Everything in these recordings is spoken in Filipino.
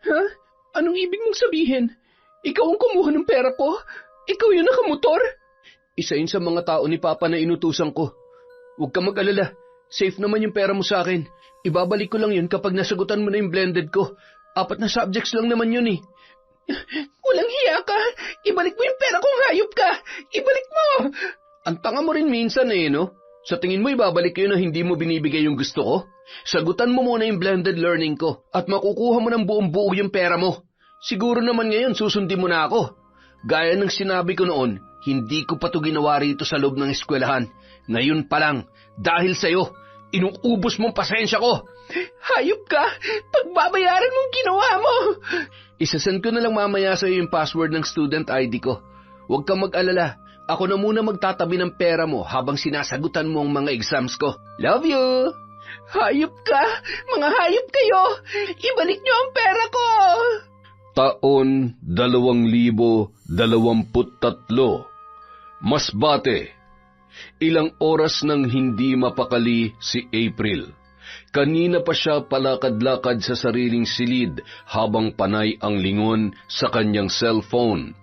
Ha? Anong ibig mong sabihin? Ikaw ang kumuha ng pera ko? Ikaw yung nakamotor? Isa yun sa mga tao ni Papa na inutusan ko. Huwag ka mag-alala. Safe naman yung pera mo sa akin. Ibabalik ko lang yun kapag nasagutan mo na yung blended ko. 4 na subjects lang naman yun eh. Walang hiya ka. Ibalik mo yung pera kung hayop ka. Ibalik mo. Ang tanga mo rin minsan eh, no? Sa tingin mo ibabalik ko yun na hindi mo binibigay yung gusto ko? Sagutan mo muna yung blended learning ko at makukuha mo ng buong buo yung pera mo. Siguro naman ngayon susundin mo na ako. Gaya ng sinabi ko noon, hindi ko pa ito ginawa rito sa loob ng eskwelahan. Ngayon pa lang, dahil sa'yo, inuubos mong pasensya ko. Hayop ka! Pagbabayaran mong ginawa mo! Isasend ko na lang mamaya sa'yo yung password ng student ID ko. Huwag kang mag-alala. Ako na muna magtatabi ng pera mo habang sinasagutan mo ang mga exams ko. Love you! Hayop ka! Mga hayop kayo! Ibalik niyo ang pera ko! Taon 2023. Masbate. Ilang oras nang hindi mapakali si April. Kanina pa siya palakad-lakad sa sariling silid habang panay ang lingon sa kanyang cellphone.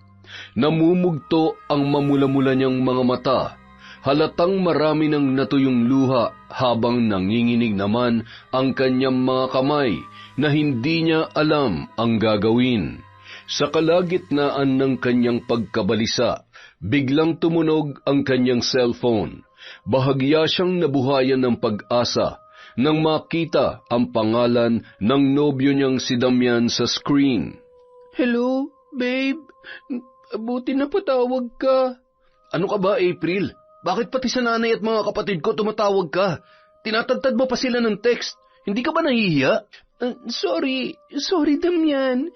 Namumugto ang mamula-mula niyang mga mata. Halatang marami ng natuyong luha habang nanginginig naman ang kanyang mga kamay na hindi niya alam ang gagawin. Sa kalagitnaan ng kanyang pagkabalisa, biglang tumunog ang kanyang cellphone. Bahagya siyang nabuhayan ng pag-asa nang makita ang pangalan ng nobyo niyang si Damian sa screen. Hello, babe. Buti na patawag ka. Ano ka ba, April? Bakit pati sa nanay at mga kapatid ko tumatawag ka? Tinatagtad mo pa sila ng text. Hindi ka ba nahihiya? Sorry, Damian.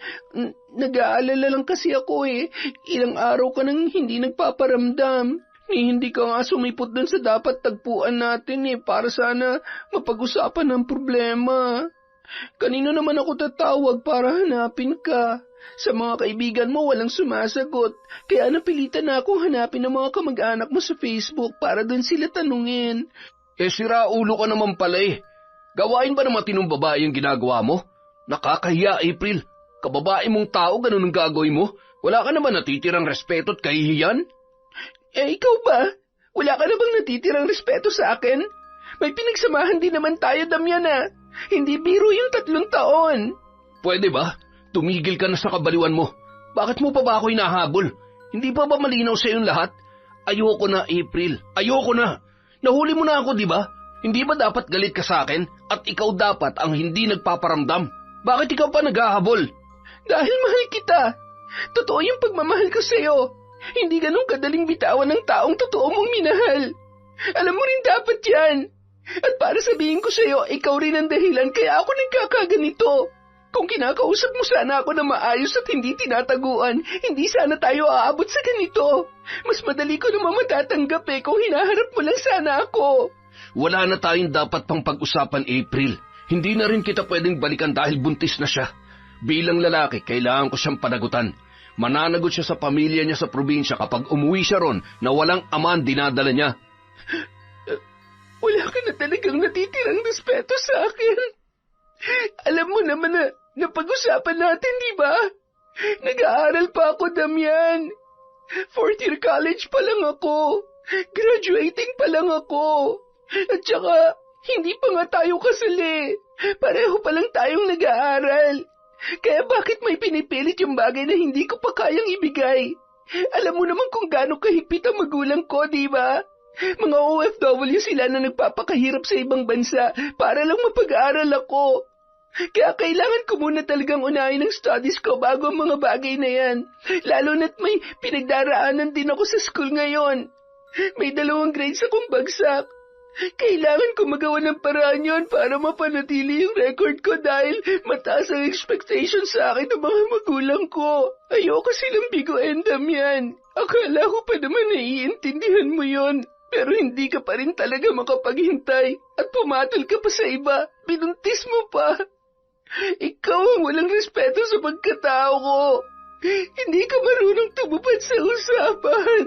Nag-aalala lang kasi ako eh. Ilang araw ka nang hindi nagpaparamdam. Hindi ka nga sumipot dun sa dapat tagpuan natin eh, para sana mapag-usapan ang problema. Kanino naman ako tatawag para hanapin ka? Sa mga kaibigan mo walang sumasagot, kaya napilitan na akong hanapin ang mga kamag-anak mo sa Facebook para dun sila tanungin. Sira ulo ka naman pala eh. Gawain ba ng matinong babae yung ginagawa mo? Nakakahiya, April. Kababae mong tao, ganun ang gagawin mo? Wala ka naman natitirang respeto at kahihiyan? Ikaw ba? Wala ka na bang natitirang respeto sa akin? May pinagsamahan din naman tayo, Damian ah. Hindi biro yung 3 taon. Pwede ba? Tumigil ka na sa kabaliwan mo. Bakit mo pa ba ako hinahabol? Hindi pa ba malinaw sa iyong lahat? Ayoko na, April. Ayoko na. Nahuli mo na ako, di ba? Hindi ba dapat galit ka sa akin at ikaw dapat ang hindi nagpaparamdam? Bakit ikaw pa naghahabol? Dahil mahal kita. Totoo yung pagmamahal ko sa'yo. Hindi ganun kadaling bitawan ng taong totoo mong minahal. Alam mo rin dapat yan. At para sabihin ko sa'yo, ikaw rin ang dahilan kaya ako nagkakaganito. Kung kinakausap mo sana ako na maayos at hindi tinataguan, hindi sana tayo aabot sa ganito. Mas madali ko naman matatanggap kung hinaharap mo lang sana ako. Wala na tayong dapat pang pag-usapan, April. Hindi na rin kita pwedeng balikan dahil buntis na siya. Bilang lalaki, kailangan ko siyang panagutan. Mananagot siya sa pamilya niya sa probinsya kapag umuwi siya ron na walang ama ang dinadala niya. Wala ka na talagang natitirang respeto sa akin. Alam mo naman na napag-usapan natin, di ba? Nag-aaral pa ako, Damian. 4th year college pa lang ako. Graduating pa lang ako. At saka, hindi pa nga tayo kasali. Pareho pa lang tayong nag-aaral. Kaya bakit may pinipilit yung bagay na hindi ko pa kayang ibigay? Alam mo naman kung gaano kahigpit ang magulang ko, di ba? Mga OFW sila na nagpapakahirap sa ibang bansa para lang mapag-aaral ako. Kaya kailangan ko muna talagang unahin ang studies ko bago ang mga bagay na yan. Lalo na't may pinagdaraanan din ako sa school ngayon. May 2 grades akong bagsak. Kailangan ko magawa ng paraan yun para mapanatili yung record ko dahil mataas ang expectation sa akin ng mga magulang ko. Ayoko silang biguin, Damian. Akala ko pa naman naiintindihan mo yon. Pero hindi ka pa rin talaga makapaghintay at pumatol ka pa sa iba. Binuntis mo pa. Ikaw ang walang respeto sa pagkatao ko. Hindi ka marunong tumupad sa usapan.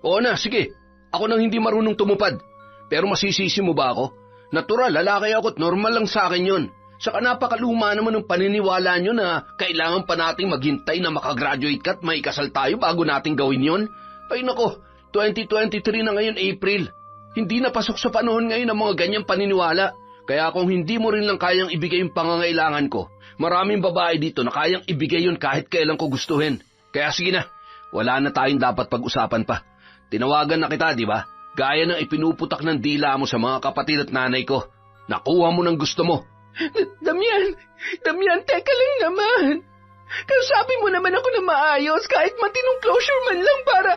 Oo na, sige. Ako nang hindi marunong tumupad. Pero masisisi mo ba ako? Natural, lalaki ako at normal lang sa akin yon. Saka napakaluma naman ng paniniwala nyo na kailangan pa nating maghintay na makagraduate ka at may kasal tayo bago nating gawin yon. Ay nako, 2023 na ngayon, April. Hindi na pasok sa panahon ngayon ang mga ganyang paniniwala. Kaya kung hindi mo rin lang kayang ibigay yung pangangailangan ko, maraming babae dito na kayang ibigay yun kahit kailan ko gustuhin. Kaya sige na, wala na tayong dapat pag-usapan pa. Tinawagan na kita, di ba? Gaya ng ipinuputak ng dila mo sa mga kapatid at nanay ko. Nakuha mo ng gusto mo. Damian, teka lang naman. Kausapin mo naman ako na maayos kahit matinong closure man lang para...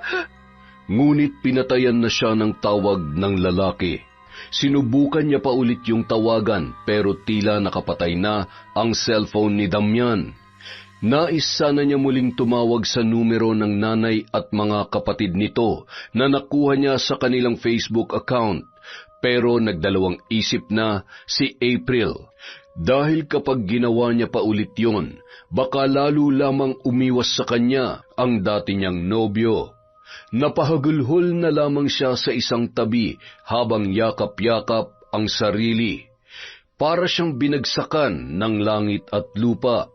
Ngunit pinatayan na siya ng tawag ng lalaki. Sinubukan niya pa ulit yung tawagan pero tila nakapatay na ang cellphone ni Damian. Nais sana niya muling tumawag sa numero ng nanay at mga kapatid nito na nakuha niya sa kanilang Facebook account. Pero nagdalawang isip na si April. Dahil kapag ginawa niya pa ulit yon, baka lalo lamang umiwas sa kanya ang dati niyang nobyo. Napahagulhol na lamang siya sa isang tabi habang yakap-yakap ang sarili. Para siyang binagsakan ng langit at lupa.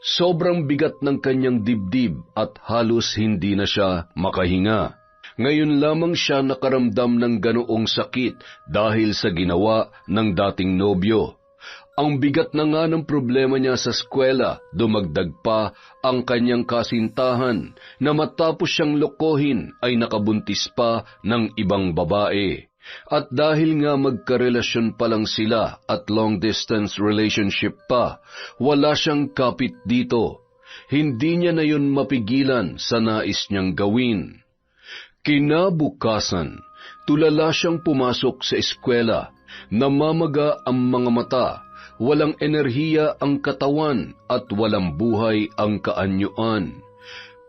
Sobrang bigat ng kanyang dibdib at halos hindi na siya makahinga. Ngayon lamang siya nakaramdam ng ganoong sakit dahil sa ginawa ng dating nobyo. Ang bigat na nga ng problema niya sa eskwela, dumagdag pa ang kanyang kasintahan na matapos siyang lokohin ay nakabuntis pa ng ibang babae. At dahil nga magkarelasyon pa lang sila at long-distance relationship pa, wala siyang kapit dito. Hindi niya na yun mapigilan sa nais niyang gawin. Kinabukasan, tulala siyang pumasok sa eskwela. Namamaga ang mga mata, walang enerhiya ang katawan at walang buhay ang kaanyuan.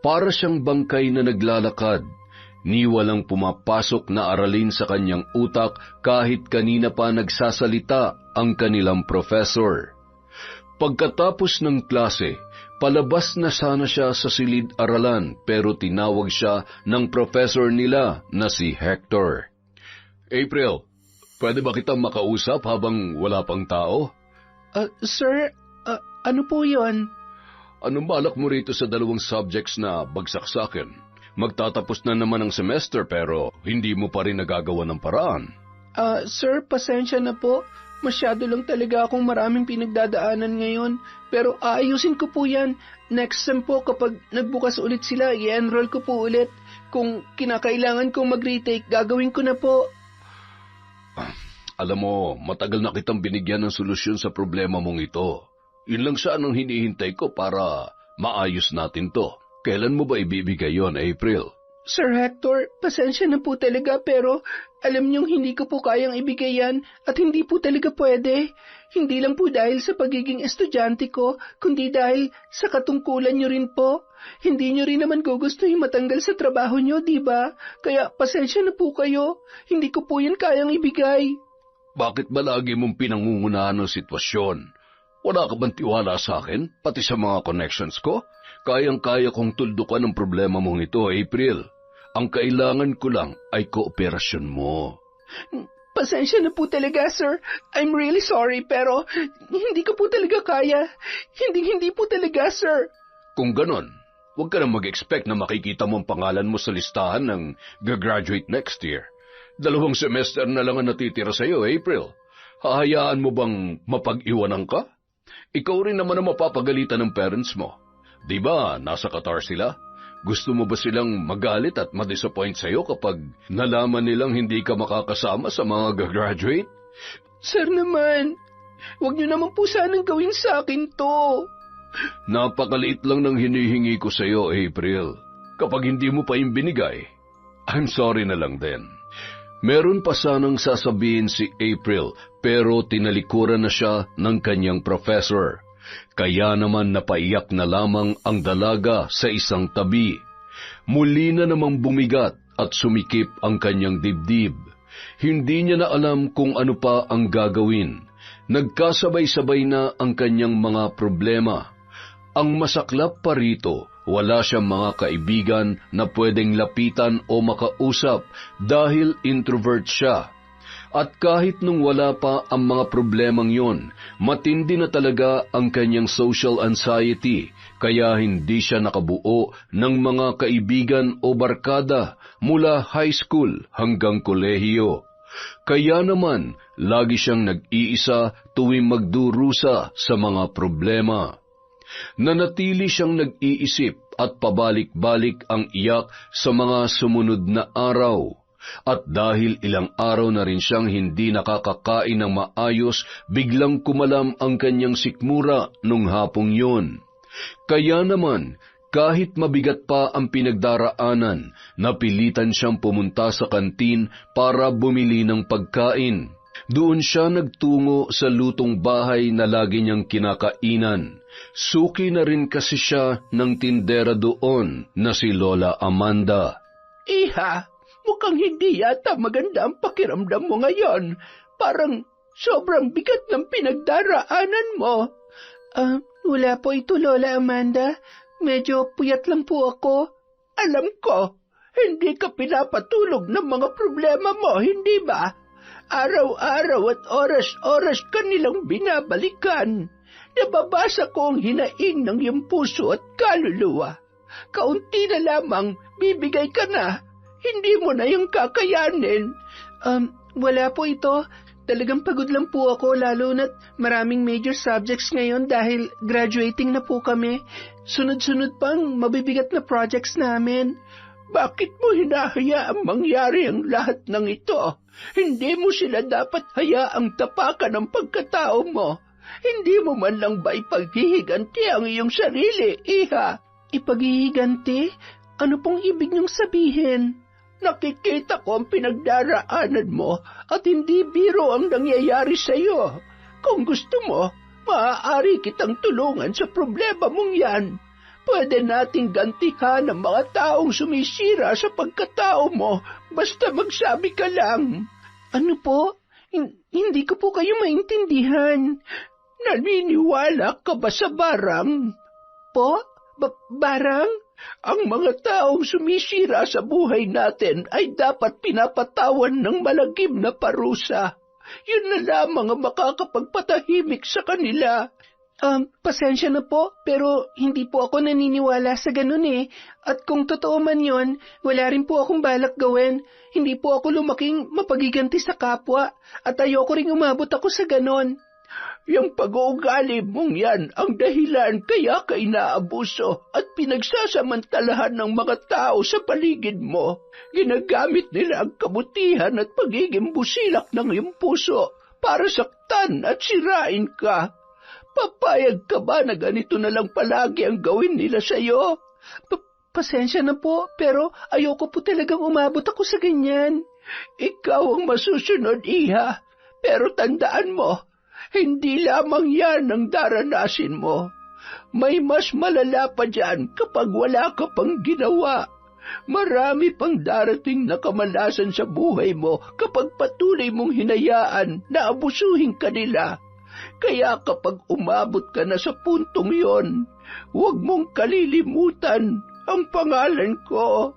Para siyang bangkay na naglalakad, ni walang pumapasok na aralin sa kanyang utak kahit kanina pa nagsasalita ang kanilang professor. Pagkatapos ng klase, palabas na sana siya sa silid-aralan pero tinawag siya ng professor nila na si Hector. April, pwede ba kitang makausap habang wala pang tao? Sir, ano po yun? Anong balak mo rito sa 2 subjects na bagsak sa akin? Magtatapos na naman ang semester pero hindi mo pa rin nagagawa ng paraan. Sir, pasensya na po. Masyado lang talaga akong maraming pinagdadaanan ngayon. Pero aayusin ko po yan. Next sem po kapag nagbukas ulit sila, i-enroll ko po ulit. Kung kinakailangan kong mag-retake, gagawin ko na po. Alam mo, matagal na kitang binigyan ng solusyon sa problema mong ito. Yun lang saan ang hinihintay ko para maayos natin to. Kailan mo ba ibibigay yon, April? Sir Hector, pasensya na po talaga pero alam niyong hindi ko po kayang ibigay yan at hindi po talaga pwede. Hindi lang po dahil sa pagiging estudyante ko, kundi dahil sa katungkulan niyo rin po. Hindi niyo rin naman gugustuhin matanggal sa trabaho niyo, di ba? Kaya pasensya na po kayo. Hindi ko po yan kayang ibigay. Bakit ba lagi mong pinangungunahan ng sitwasyon? Wala ka bang tiwala sa akin, pati sa mga connections ko? Kayang-kaya kong tuldukan ang problema mong ito, April. Ang kailangan ko lang ay kooperasyon mo. Pasensya na po talaga, sir. I'm really sorry, pero hindi ko po talaga kaya. Hindi po talaga, sir. Kung ganon, huwag ka na mag-expect na makikita mo ang pangalan mo sa listahan ng gagraduate next year. 2 semester na lang ang natitira sa'yo, April. Hahayaan mo bang mapag-iwanan ka? Ikaw rin naman ang mapapagalitan ng parents mo. Di ba, nasa Qatar sila? Gusto mo ba silang magalit at ma-disappoint sa'yo kapag nalaman nilang hindi ka makakasama sa mga gagraduate? Sir naman, huwag niyo naman po sanang gawin sa akin to. Napakaliit lang ng hinihingi ko sa'yo, April. Kapag hindi mo pa yung binigay, I'm sorry na lang din. Meron pa sanang sasabihin si April pero tinalikuran na siya ng kanyang professor. Kaya naman napaiyak na lamang ang dalaga sa isang tabi. Muli na namang bumigat at sumikip ang kanyang dibdib. Hindi niya na alam kung ano pa ang gagawin. Nagkasabay-sabay na ang kanyang mga problema. Ang masaklap pa rito, wala siyang mga kaibigan na pwedeng lapitan o makausap dahil introvert siya. At kahit nung wala pa ang mga problemang yon, matindi na talaga ang kanyang social anxiety, kaya hindi siya nakabuo ng mga kaibigan o barkada mula high school hanggang kolehiyo. Kaya naman, lagi siyang nag-iisa tuwing magdurusa sa mga problema. Nanatili siyang nag-iisip at pabalik-balik ang iyak sa mga sumunod na araw. At dahil ilang araw na rin siyang hindi nakakakain ng maayos, biglang kumalam ang kanyang sikmura nung hapong yun. Kaya naman, kahit mabigat pa ang pinagdaraanan, napilitan siyang pumunta sa kantin para bumili ng pagkain. Doon siya nagtungo sa lutong bahay na lagi niyang kinakainan. Suki na rin kasi siya ng tindera doon na si Lola Amanda. Iha, mukhang hindi yata maganda ang pakiramdam mo ngayon. Parang sobrang bigat ng pinagdaraanan mo. Wala po ito, Lola Amanda. Medyo puyat lang po ako. Alam ko, hindi ka pinapatulog ng mga problema mo, hindi ba? Araw-araw at oras-oras ka nilang binabalikan. Nababasa ko ang hinaing ng iyong puso at kaluluwa. Kaunti na lamang, bibigay ka na. Hindi mo na yung kakayanin. Wala po ito. Talagang pagod lang po ako, lalo na't maraming major subjects ngayon dahil graduating na po kami. Sunod-sunod pang mabibigat na projects namin. Bakit mo hinahayaang mangyari ang lahat ng ito? Hindi mo sila dapat hayaang tapakan ang pagkatao mo. Hindi mo man lang ba ipaghihiganti ang iyong sarili, Iha? Ipaghihiganti? Ano pong ibig niyong sabihin? Nakikita ko ang pinagdaraanan mo at hindi biro ang nangyayari sa iyo. Kung gusto mo, maaari kitang tulungan sa problema mong yan. Pwede nating gantihan ang mga taong sumisira sa pagkatao mo, basta magsabi ka lang. Ano po? Hindi ko po kayo maintindihan. Naniniwala ka ba sa barang? Po? Barang? Ang mga taong sumisira sa buhay natin ay dapat pinapatawan ng malagim na parusa. Yun na lamang ang makakapagpatahimik sa kanila. Pasensya na po, pero hindi po ako naniniwala sa ganun eh. At kung totoo man yon, wala rin po akong balak gawin. Hindi po ako lumaking mapagiganti sa kapwa, at ayoko ring umabot ako sa ganun. Yung pag-uugali mong yan ang dahilan kaya ka inaabuso at pinagsasamantalahan ng mga tao sa paligid mo. Ginagamit nila ang kabutihan at pagiging busilak ng iyong puso para saktan at sirain ka. Papayag ka ba na ganito na lang palagi ang gawin nila sa'yo? Pasensya na po, pero ayoko po talagang umabot ako sa ganyan. Ikaw ang masusunod, Iha. Pero tandaan mo, hindi lamang yan ang daranasin mo. May mas malala pa dyan kapag wala ka pang ginawa. Marami pang darating na kamalasan sa buhay mo kapag patuloy mong hinayaan na abusuhin ka nila. Kaya kapag umabot ka na sa puntong yon, huwag mong kalilimutan ang pangalan ko.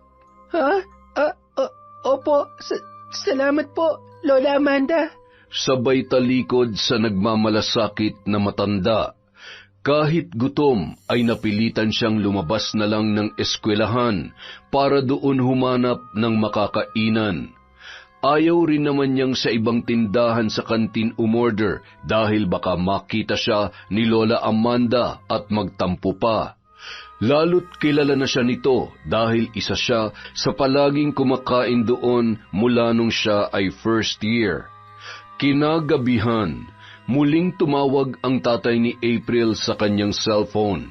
Ha? Opo, salamat po, Lola Amanda. Sabay talikod sa nagmamalasakit na matanda. Kahit gutom ay napilitan siyang lumabas na lang ng eskwelahan para doon humanap ng makakainan. Ayaw rin naman niyang sa ibang tindahan sa kantin umorder dahil baka makita siya ni Lola Amanda at magtampo pa. Lalo't kilala na siya nito dahil isa siya sa palaging kumakain doon mula nung siya ay first year. Kinagabihan, muling tumawag ang tatay ni April sa kanyang cellphone.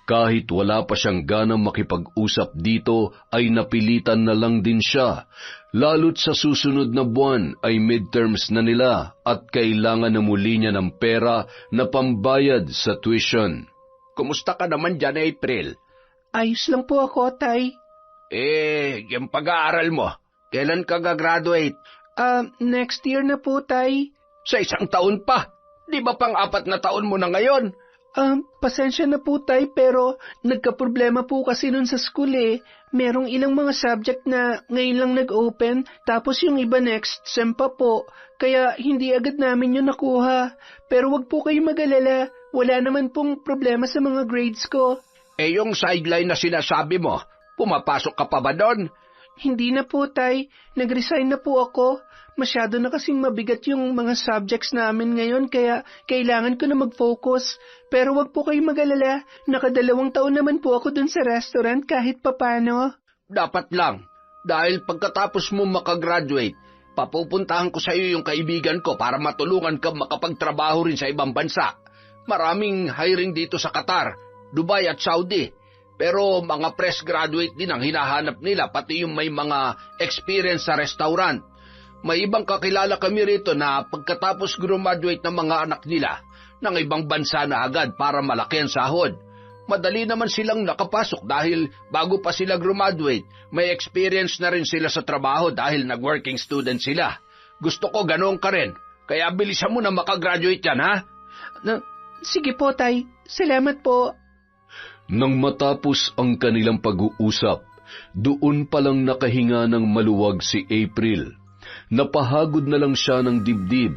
Kahit wala pa siyang ganang makipag-usap dito, ay napilitan na lang din siya. Lalo't sa susunod na buwan ay midterms na nila at kailangan na muli niya ng pera na pambayad sa tuition. Kumusta ka naman dyan, April? Ayos lang po ako, Tay. Yung pag-aaral mo, kailan ka gagraduate? Next year na po, Tay. Sa 1 taon pa. Di ba pang 4 na taon mo na ngayon? Pasensya na po tay, pero nagkaproblema po kasi nun sa school eh. Merong ilang mga subject na ngayon lang nag-open, tapos yung iba next sem pa po. Kaya hindi agad namin yun nakuha. Pero wag po kayo mag-alala, wala naman pong problema sa mga grades ko. Yung sideline na sinasabi mo, pumapasok ka pa ba doon? Hindi na po tay, nag-resign na po ako. Masyado na kasing mabigat yung mga subjects namin ngayon kaya kailangan ko na mag-focus. Pero wag po kayong mag-alala, nakadalawang taon naman po ako dun sa restaurant kahit papano. Dapat lang, dahil pagkatapos mo makagraduate, papupuntahan ko sa iyo yung kaibigan ko para matulungan ka makapagtrabaho rin sa ibang bansa. Maraming hiring dito sa Qatar, Dubai at Saudi. Pero mga fresh graduate din ang hinahanap nila, pati yung may mga experience sa restaurant. May ibang kakilala kami rito na pagkatapos graduate ng mga anak nila, ng ibang bansa na agad para malaki ang sahod. Madali naman silang nakapasok dahil bago pa sila graduate, may experience na rin sila sa trabaho dahil nag-working student sila. Gusto ko ganoon ka rin, kaya bilisan mo na makagraduate yan, ha? Sige po, tay. Salamat po. Nang matapos ang kanilang pag-uusap, doon palang nakahinga ng maluwag si April. Napahagod na lang siya ng dibdib.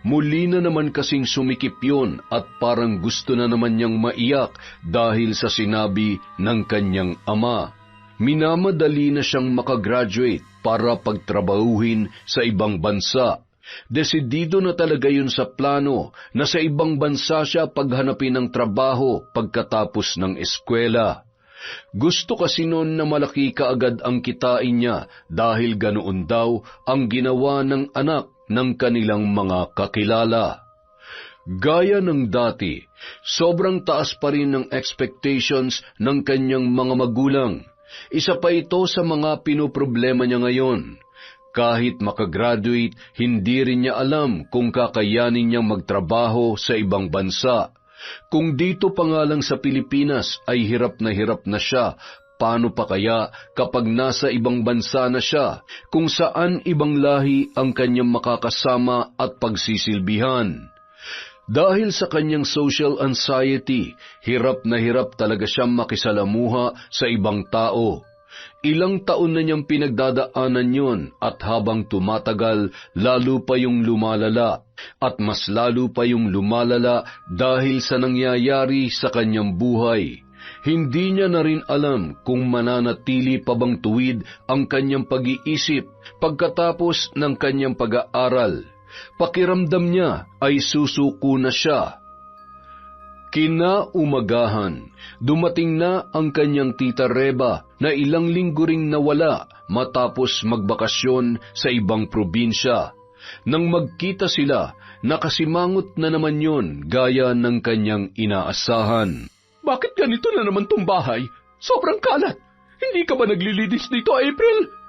Muli na naman kasing sumikip yun at parang gusto na naman niyang maiyak dahil sa sinabi ng kanyang ama. Minamadali na siyang makagraduate para pagtrabahuhin sa ibang bansa. Desidido na talaga yun sa plano na sa ibang bansa siya paghanapin ng trabaho pagkatapos ng eskwela. Gusto kasi noon na malaki kaagad ang kitain niya dahil ganoon daw ang ginawa ng anak ng kanilang mga kakilala. Gaya ng dati, sobrang taas pa rin ang expectations ng kanyang mga magulang. Isa pa ito sa mga pinoproblema niya ngayon. Kahit makagraduate, hindi rin niya alam kung kakayanin niyang magtrabaho sa ibang bansa. Kung dito pa nga lang sa Pilipinas ay hirap na siya, paano pa kaya kapag nasa ibang bansa na siya, kung saan ibang lahi ang kanyang makakasama at pagsisilbihan? Dahil sa kanyang social anxiety, hirap talaga siyang makisalamuha sa ibang tao. Ilang taon na niyang pinagdadaanan yon at habang tumatagal, lalo pa yung lumalala at mas lalo pa yung lumalala dahil sa nangyayari sa kanyang buhay. Hindi niya na rin alam kung mananatili pa bang tuwid ang kanyang pag-iisip pagkatapos ng kanyang pag-aaral. Pakiramdam niya ay susuko na siya. Kinaumagahan, dumating na ang kanyang tita Reba na ilang linggo ring nawala matapos magbakasyon sa ibang probinsya. Nang magkita sila, nakasimangot na naman yon gaya ng kanyang inaasahan. Bakit ganito na naman tong bahay? Sobrang kalat. Hindi ka ba naglilinis dito, April?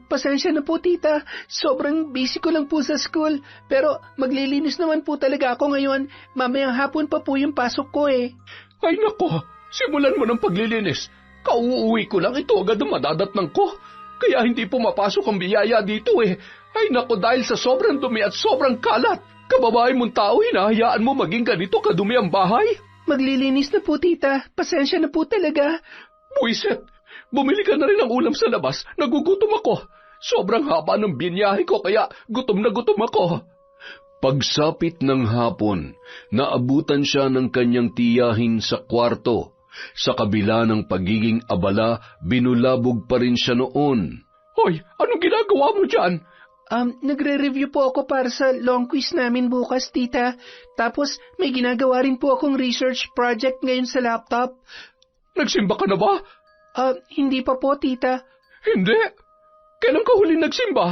Pasensya na po, tita. Sobrang busy ko lang po sa school. Pero maglilinis naman po talaga ako ngayon. Mamayang hapon pa po yung pasok ko eh. Ay nako, simulan mo ng paglilinis. Kauuwi ko lang, ito agad ang madadatnang ko. Kaya hindi pumapasok ang biyaya dito eh. Ay nako, dahil sa sobrang dumi at sobrang kalat. Kababae mong tao, hinahayaan mo maging ganito kadumi ang bahay? Maglilinis na po, tita. Pasensya na po talaga. Buiset! Bumili ka na rin ng ulam sa labas, nagugutom ako. Sobrang haba ng binyahe ko kaya gutom na gutom ako. Pagsapit ng hapon, naabutan siya ng kanyang tiyahin sa kwarto. Sa kabila ng pagiging abala, binulabog pa rin siya noon. Hoy, anong ginagawa mo dyan? Nagre-review po ako para sa long quiz namin bukas, tita. Tapos may ginagawa rin po akong research project ngayon sa laptop. Nagsimba ka na ba? Hindi pa po, tita. Hindi? Kailan ka huli nagsimba?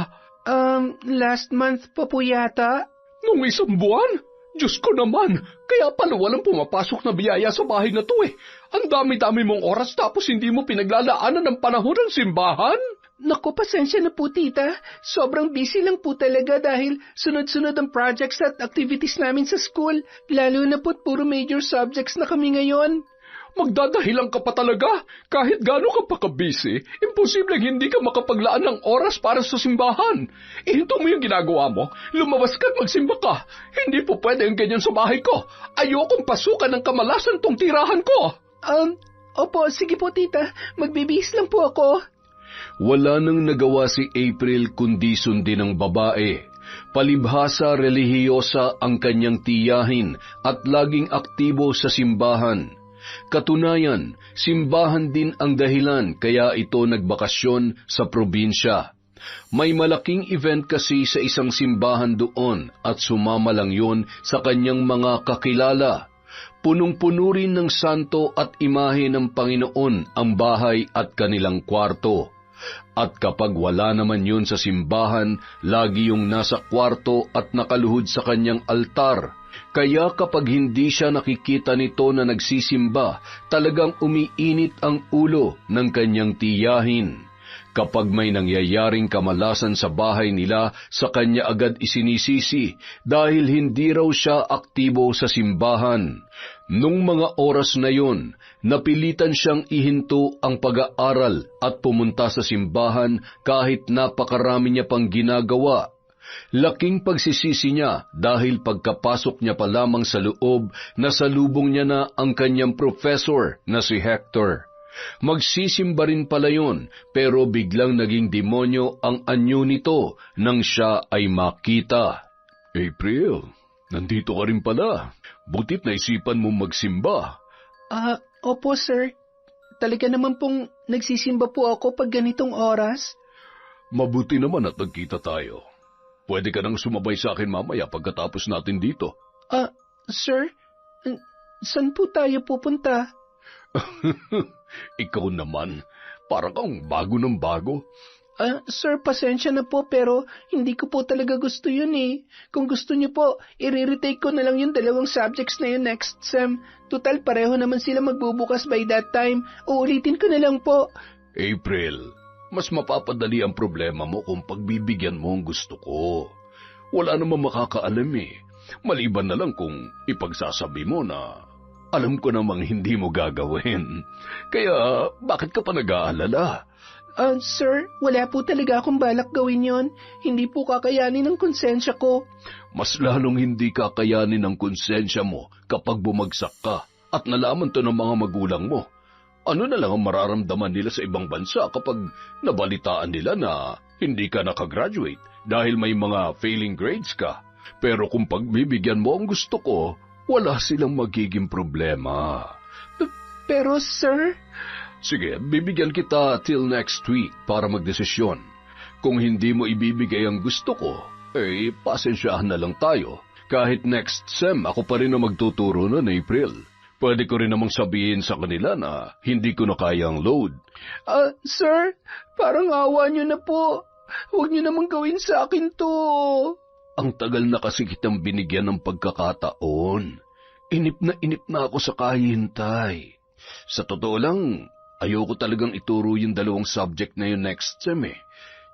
Last month pa po yata. Nung isang buwan? Diyos ko naman, kaya pala walang pumapasok na biyaya sa bahay na to eh. Ang dami-dami mong oras tapos hindi mo pinaglalaanan ng panahon ng simbahan? Naku, pasensya na po, tita. Sobrang busy lang po talaga dahil sunod-sunod ang projects at activities namin sa school. Lalo na po't puro major subjects na kami ngayon. Magdadahilan ka pa talaga. Kahit gaano ka pa ka-busy, imposibleng hindi ka makapaglaan ng oras para sa simbahan. Ihinto mo yung ginagawa mo. Lumabas ka at magsimba ka. Hindi po pwede ang ganyan sa bahay ko. Ayokong pasukan ng kamalasan tong tirahan ko. Opo, sige po tita. Magbibihis lang po ako. Wala nang nagawa si April kundi sundin ang babae. Palibhasa relihiyosa ang kanyang tiyahin at laging aktibo sa simbahan. Katunayan, simbahan din ang dahilan kaya ito nagbakasyon sa probinsya. May malaking event kasi sa isang simbahan doon at sumama lang yun sa kanyang mga kakilala. Punong-puno rin ng santo at imahe ng Panginoon ang bahay at kanilang kwarto. At kapag wala naman yun sa simbahan, lagi yung nasa kwarto at nakaluhod sa kanyang altar. Kaya kapag hindi siya nakikita nito na nagsisimba, talagang umiinit ang ulo ng kanyang tiyahin. Kapag may nangyayaring kamalasan sa bahay nila, sa kanya agad isinisisi dahil hindi raw siya aktibo sa simbahan. Nung mga oras na yon, napilitan siyang ihinto ang pag-aaral at pumunta sa simbahan kahit napakarami niya pang ginagawa. Laking pagsisisi niya dahil pagkapasok niya pa lamang sa loob, nasalubong niya na ang kanyang professor na si Hector. Magsisimba rin pala yun, pero biglang naging demonyo ang anyo nito nang siya ay makita. April, nandito ka rin pala. Butit naisipan mo magsimba. Opo sir. Talaga naman pong nagsisimba po ako pag ganitong oras. Mabuti naman at nagkita tayo. Pwede ka nang sumabay sa akin mamaya pagkatapos natin dito. Sir, saan po tayo pupunta? Ikaw naman, parang kang bago ng bago. Sir, pasensya na po pero hindi ko po talaga gusto yun eh. Kung gusto niyo po, i-retake ko na lang yung 2 subjects na yun next sem. Total, pareho naman sila magbubukas by that time. Uulitin ko na lang po. April, mas mapapadali ang problema mo kung pagbibigyan mo ang gusto ko. Wala namang makakaalam eh. Maliban na lang kung ipagsasabi mo na alam ko namang hindi mo gagawin. Kaya bakit ka pa nag-aalala? Sir, wala po talaga akong balak gawin yon. Hindi po kakayanin ng konsensya ko. Mas lalong hindi kakayanin ng konsensya mo kapag bumagsak ka at nalaman to ng mga magulang mo. Ano na lang ang mararamdaman nila sa ibang bansa kapag nabalitaan nila na hindi ka nakagraduate dahil may mga failing grades ka. Pero kung pagbibigyan mo ang gusto ko, wala silang magiging problema. Pero sir... Sige, bibigyan kita till next week para magdesisyon. Kung hindi mo ibibigay ang gusto ko, pasensyahan na lang tayo. Kahit next sem, ako pa rin ang magtuturo nun, April. Pwede ko rin namang sabihin sa kanila na hindi ko na kaya ang load. Sir, parang awa niyo na po. Huwag niyo namang gawin sa akin to. Ang tagal na kasi kitang binigyan ng pagkakataon. Inip na ako sa kahihintay. Sa totoo lang, ayoko talagang ituro yung 2 subject na yun next sem eh.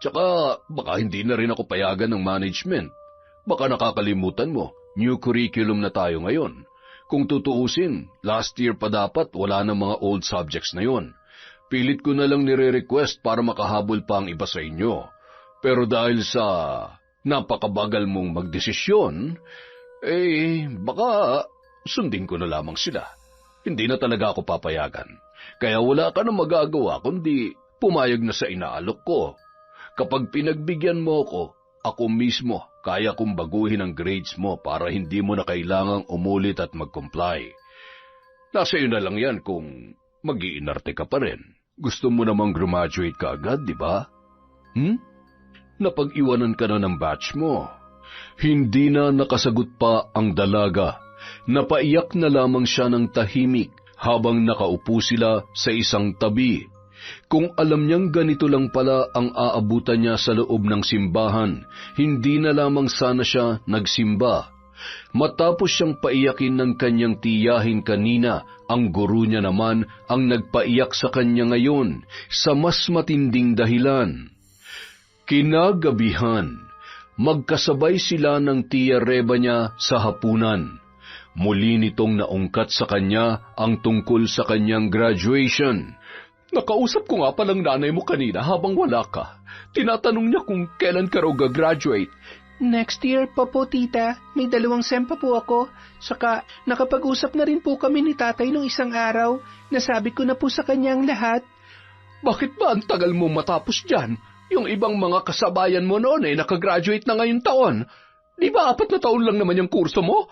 Tsaka baka hindi na rin ako payagan ng management. Baka nakakalimutan mo, new curriculum na tayo ngayon. Kung tutuusin, last year pa dapat wala ng mga old subjects na yun. Pilit ko na lang nire-request para makahabol pa ang iba sa inyo. Pero dahil sa napakabagal mong magdesisyon, baka sundin ko na lamang sila. Hindi na talaga ako papayagan. Kaya wala ka na magagawa kundi pumayag na sa inaalok ko. Kapag pinagbigyan mo ako mismo kaya kong baguhin ang grades mo para hindi mo na kailangang umulit at mag-comply. Nasa iyo na lang yan kung mag-iinarte ka pa rin. Gusto mo namang graduate ka agad, di ba? Napag-iwanan ka na ng batch mo. Hindi na nakasagot pa ang dalaga. Napaiyak na lamang siya ng tahimik habang nakaupo sila sa isang tabi. Kung alam niyang ganito lang pala ang aabutan niya sa loob ng simbahan, hindi na lamang sana siya nagsimba. Matapos siyang paiyakin ng kanyang tiyahin kanina, ang guru niya naman ang nagpaiyak sa kanya ngayon sa mas matinding dahilan. Kinagabihan, magkasabay sila ng tiya Reba niya sa hapunan. Muli nitong naungkat sa kanya ang tungkol sa kanyang graduation. Nakausap ko nga palang nanay mo kanina habang wala ka. Tinatanong niya kung kailan ka raw gagraduate. Next year pa po, tita. May 2 sem pa po ako. Saka nakapag-usap na rin po kami ni tatay nung isang araw. Nasabi ko na po sa kanya ang lahat. Bakit ba ang tagal mo matapos dyan? Yung ibang mga kasabayan mo noon ay nakagraduate na ngayong taon. Di ba 4 na taon lang naman yung kurso mo?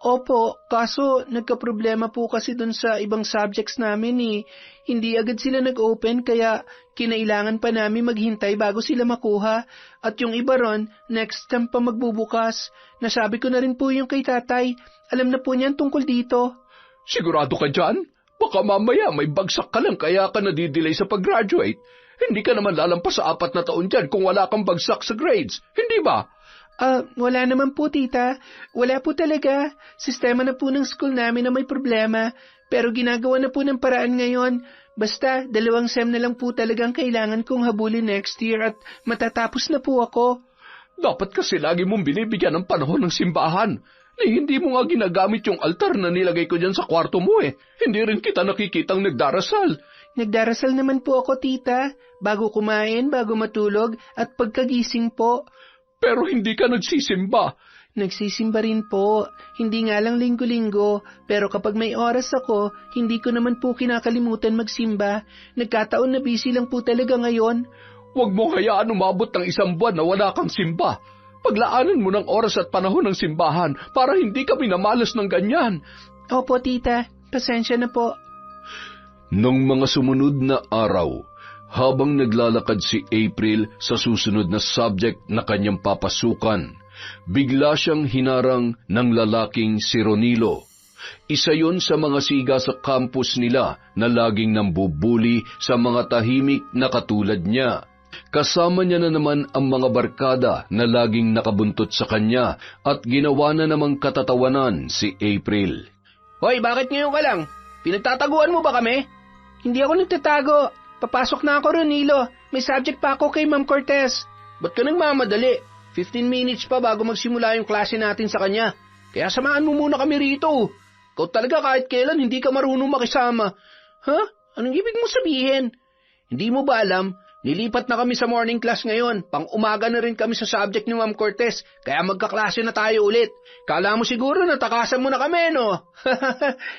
Opo, kaso nagka-problema po kasi dun sa ibang subjects namin eh. Hindi agad sila nag-open kaya kinailangan pa namin maghintay bago sila makuha. At yung iba ron, next time pa magbubukas. Nasabi ko na rin po yung kay tatay. Alam na po niyan tungkol dito. Sigurado ka dyan? Baka mamaya may bagsak ka lang kaya ka nadidelay sa pag-graduate. Hindi ka naman lalampas sa 4 na taon dyan kung wala kang bagsak sa grades. Hindi ba? Wala naman po, tita. Wala po talaga. Sistema na po ng school namin na may problema. Pero ginagawa na po ng paraan ngayon. Basta, 2 sem na lang po talagang kailangan kong habulin next year at matatapos na po ako. Dapat kasi lagi mong binibigyan ng panahon ng simbahan. Hindi mo nga ginagamit yung altar na nilagay ko dyan sa kwarto mo eh. Hindi rin kita nakikitang nagdarasal. Nagdarasal naman po ako, tita. Bago kumain, bago matulog, at pagkagising po. Pero hindi ka nagsisimba. Nagsisimba rin po. Hindi nga lang linggo-linggo. Pero kapag may oras ako, hindi ko naman po kinakalimutan magsimba. Nagkataon na busy lang po talaga ngayon. Huwag mo hayaan umabot ng 1 buwan na wala kang simba. Paglaanan mo ng oras at panahon ng simbahan para hindi ka minamalas ng ganyan. Opo, tita. Pasensya na po. Nung mga sumunod na araw, habang naglalakad si April sa susunod na subject na kanyang papasukan, bigla siyang hinarang ng lalaking si Ronilo. Isa yon sa mga siga sa campus nila na laging nambubuli sa mga tahimik na katulad niya. Kasama niya na naman ang mga barkada na laging nakabuntot sa kanya at ginawa na namang katatawanan si April. Hoy, bakit ngayon ka lang? Pinagtataguan mo ba kami? Hindi ako nagtatago. Papasok na ako, Ronilo. May subject pa ako kay Ma'am Cortez. Ba't ka nagmamadali? 15 minutes pa bago magsimula yung klase natin sa kanya. Kaya samahan mo muna kami rito. Ikaw talaga kahit kailan hindi ka marunong makisama. Ha? Anong ibig mo sabihin? Hindi mo ba alam? Nilipat na kami sa morning class ngayon. Pang-umaga na rin kami sa subject ni Ma'am Cortez. Kaya magkaklase na tayo ulit. Kala mo siguro natakasan mo na kami, no?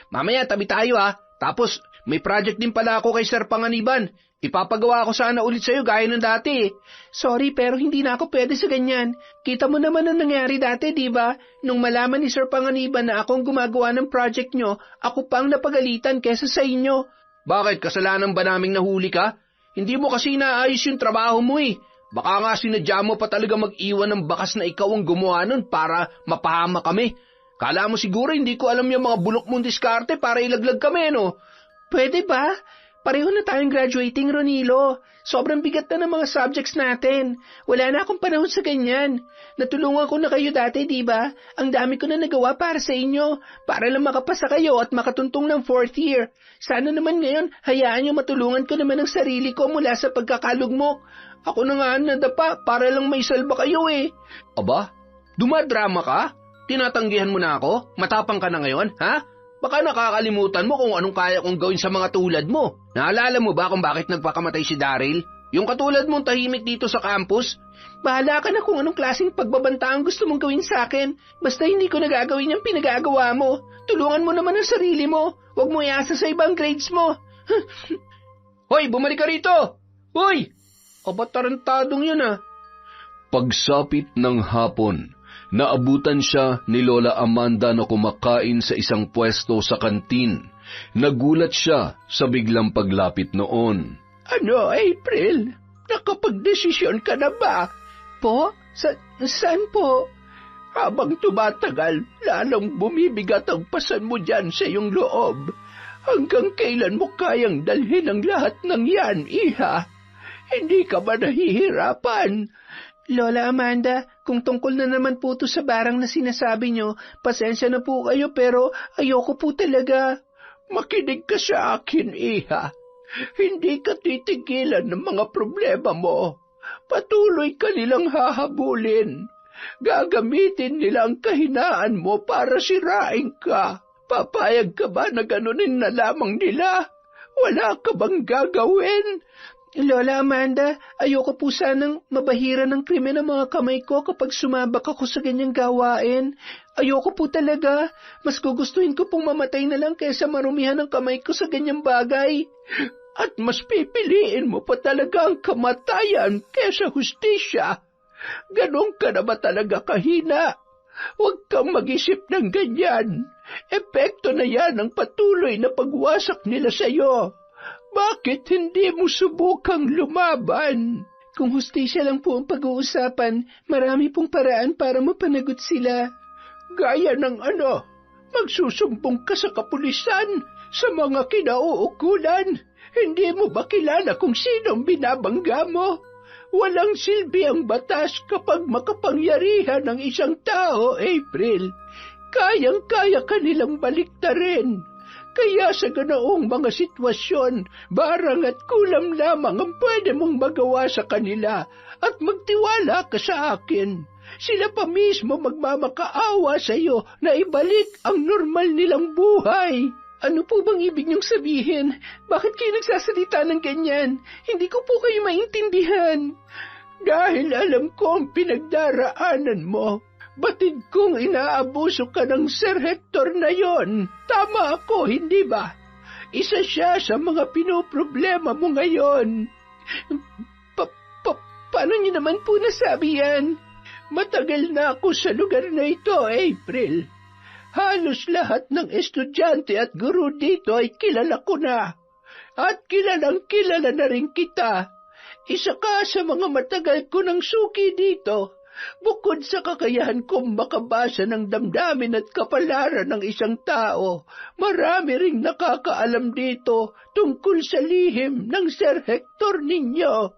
Mamaya tabi tayo ha. Tapos may project din pala ako kay Sir Panganiban. Ipapagawa ko sana ulit sa'yo gaya ng dati. Sorry, pero hindi na ako pwede sa ganyan. Kita mo naman ang nangyari dati, di ba? Nung malaman ni Sir Panganiban na akong gumagawa ng project nyo, ako pang napagalitan kesa sa inyo. Bakit? Kasalanan ba naming nahuli ka? Hindi mo kasi naayos yung trabaho mo eh. Baka nga sinadya mo pa talaga mag-iwan ng bakas na ikaw ang gumawa nun para mapahama kami. Kala mo siguro hindi ko alam yung mga bulok mong diskarte para ilaglag kami, no? Pwede ba? Pareho na tayong graduating, Ronilo. Sobrang bigat na ng mga subjects natin. Wala na akong panahon sa ganyan. Natulungan ko na kayo dati, di ba? Ang dami ko na nagawa para sa inyo, para lang makapasa kayo at makatuntong ng 4th year. Sana naman ngayon, hayaan niyo matulungan ko naman ang sarili ko mula sa pagkakalugmok. Ako na nga nadapa para lang may salba kayo eh. Aba, dumadrama ka? Tinatanggihan mo na ako? Matapang ka na ngayon, ha? Baka nakakalimutan mo kung anong kaya kong gawin sa mga tulad mo. Naalala mo ba kung bakit nagpakamatay si Daryl? Yung katulad mong tahimik dito sa campus? Bahala ka na kung anong klaseng pagbabanta ang gusto mong gawin sa akin. Basta hindi ko nagagawin yung pinagagawa mo. Tulungan mo naman ang sarili mo. Huwag mo iasa sa ibang grades mo. Hoy, bumalik ka rito! Hoy! Aba, tarantadong yun ah. Pagsapit ng hapon, naabutan siya ni Lola Amanda na kumakain sa isang pwesto sa kantin. Nagulat siya sa biglang paglapit noon. Ano, April? Nakapagdesisyon ka na ba? Po? Saan po? Habang tumatagal, lalong bumibigat ang pasan mo dyan sa iyong loob. Hanggang kailan mo kayang dalhin ang lahat ng yan, iha? Hindi ka ba nahihirapan? Lola Amanda, kung tungkol na naman po to sa barang na sinasabi nyo, pasensya na po kayo pero ayoko po talaga. Makinig ka sa akin, iha. Hindi ka titigilan ng mga problema mo. Patuloy ka nilang hahabulin. Gagamitin nila ang kahinaan mo para sirain ka. Papayag ka ba na ganunin na lamang nila? Wala ka bang gagawin? Lola Amanda, ayoko po sanang mabahira ng krimen ang mga kamay ko kapag sumabak ako sa ganyang gawain. Ayoko po talaga. Mas gugustuhin ko pong mamatay na lang kaysa marumihan ang kamay ko sa ganyang bagay. At mas pipiliin mo pa talaga ang kamatayan kaysa hustisya. Ganon ka na ba talaga kahina? Huwag kang mag-isip ng ganyan. Epekto na yan ang patuloy na pagwasak nila sa'yo. Bakit hindi mo subukang lumaban? Kung hustisya lang po ang pag-uusapan, marami pong paraan para mapanagot sila. Gaya ng ano? Magsusumbong ka sa kapulisan, sa mga kinauukulan. Hindi mo ba kilala kung sino ang binabangga mo? Walang silbi ang batas kapag makapangyarihan ng isang tao, April. Kayang-kaya kanilang baliktarin. Kaya sa ganoong mga sitwasyon, barang at kulam lamang ang pwede mong magawa sa kanila at magtiwala ka sa akin. Sila pa mismo magmamakaawa sa iyo na ibalik ang normal nilang buhay. Ano po bang ibig niyong sabihin? Bakit kayo nagsasalita ng ganyan? Hindi ko po kayo maintindihan. Dahil alam ko ang pinagdaraanan mo. Batid kong inaabuso ka ng Sir Hector na yon. Tama ako, hindi ba? Isa siya sa mga pinoproblema mo ngayon. Paano niyo naman po nasabi yan? Matagal na ako sa lugar na ito, April. Halos lahat ng estudyante at guro dito ay kilala ko na. At kilalang-kilala na rin kita. Isa ka sa mga matagal ko ng suki dito. Bukod sa kakayahan kong makabasa ng damdamin at kapalaran ng isang tao, marami ring nakakaalam dito tungkol sa lihim ng Sir Hector ninyo.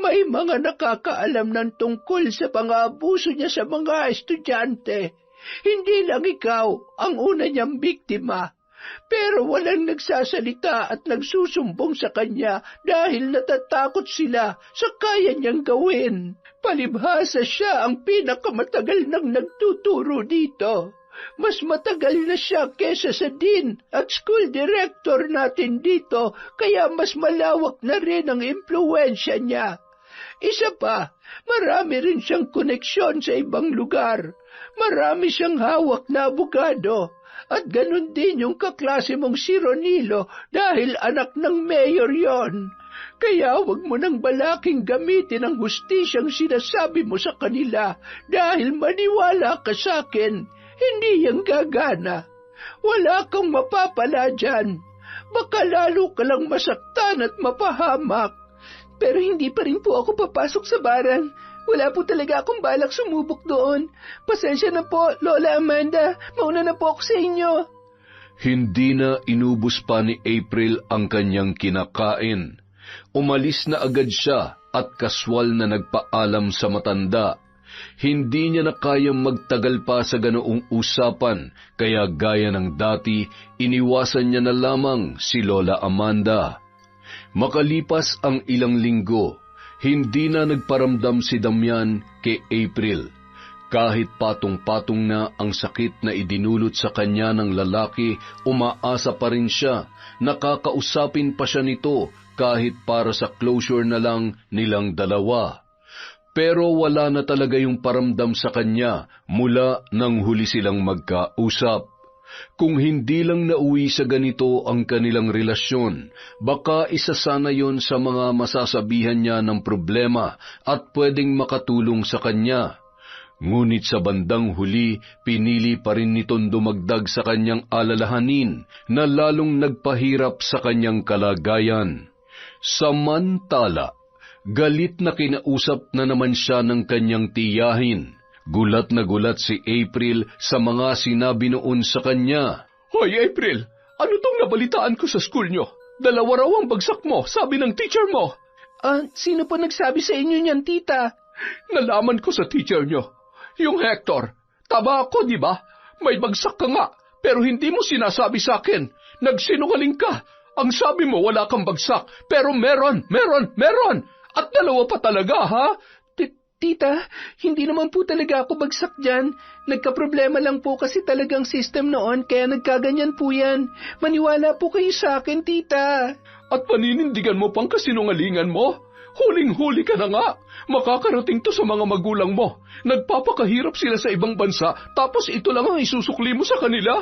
May mga nakakaalam ng tungkol sa pang-aabuso niya sa mga estudyante. Hindi lang ikaw ang una niyang biktima, pero walang nagsasalita at nagsusumbong sa kanya dahil natatakot sila sa kaya niyang gawin. Palibhasa siya ang pinakamatagal nang nagtuturo dito. Mas matagal na siya kesa sa dean at school director natin dito, kaya mas malawak na rin ang impluwensya niya. Isa pa, marami rin siyang koneksyon sa ibang lugar. Marami siyang hawak na abogado. At ganun din yung kaklase mong si Ronilo dahil anak ng mayor yon. Kaya wag mo nang balaking gamitin ang hustisyang sinasabi mo sa kanila dahil maniwala ka sa akin, hindi yan gagana. Wala kang mapapala dyan. Baka lalo ka lang masaktan at mapahamak. Pero hindi pa rin po ako papasok sa baran. Wala po talaga akong balak sumubok doon. Pasensya na po, Lola Amanda. Mauna na po ako sa inyo. Hindi na inubos pa ni April ang kanyang kinakain. Umalis na agad siya at kaswal na nagpaalam sa matanda. Hindi niya na kayang magtagal pa sa ganoong usapan, kaya gaya ng dati, iniwasan niya na lamang si Lola Amanda. Makalipas ang ilang linggo, hindi na nagparamdam si Damian kay April. Kahit patong-patong na ang sakit na idinulot sa kanya ng lalaki, umaasa pa rin siya. Nakakausapin pa siya nito kahit para sa closure na lang nilang dalawa. Pero wala na talaga yung paramdam sa kanya mula nang huli silang magkausap. Kung hindi lang nauwi sa ganito ang kanilang relasyon, baka isa sana yon sa mga masasabihan niya ng problema at pwedeng makatulong sa kanya. Ngunit sa bandang huli, pinili pa rin nitong dumagdag sa kanyang alalahanin na lalong nagpahirap sa kanyang kalagayan. Samantala, galit na kinausap na naman siya ng kanyang tiyahin. Gulat na gulat si April sa mga sinabi noon sa kanya. Hoy April, ano tong nabalitaan ko sa school nyo? 2 raw ang bagsak mo, sabi ng teacher mo. Sino po nagsabi sa inyo niyan, tita? Nalaman ko sa teacher nyo. Yung Hector, tama ako, di ba? May bagsak ka nga, pero hindi mo sinasabi sa akin. Nagsinungaling ka. Ang sabi mo wala kang bagsak, pero meron. At 2 pa talaga, ha? Tita, hindi naman po talaga ako bagsak dyan. Nagkaproblema lang po kasi talagang system noon kaya nagkaganyan po yan. Maniwala po kayo sa akin, tita. At paninindigan mo pang kasinungalingan mo? Huling-huli ka na nga. Makakarating to sa mga magulang mo. Nagpapakahirap sila sa ibang bansa, tapos ito lang ang isusukli mo sa kanila?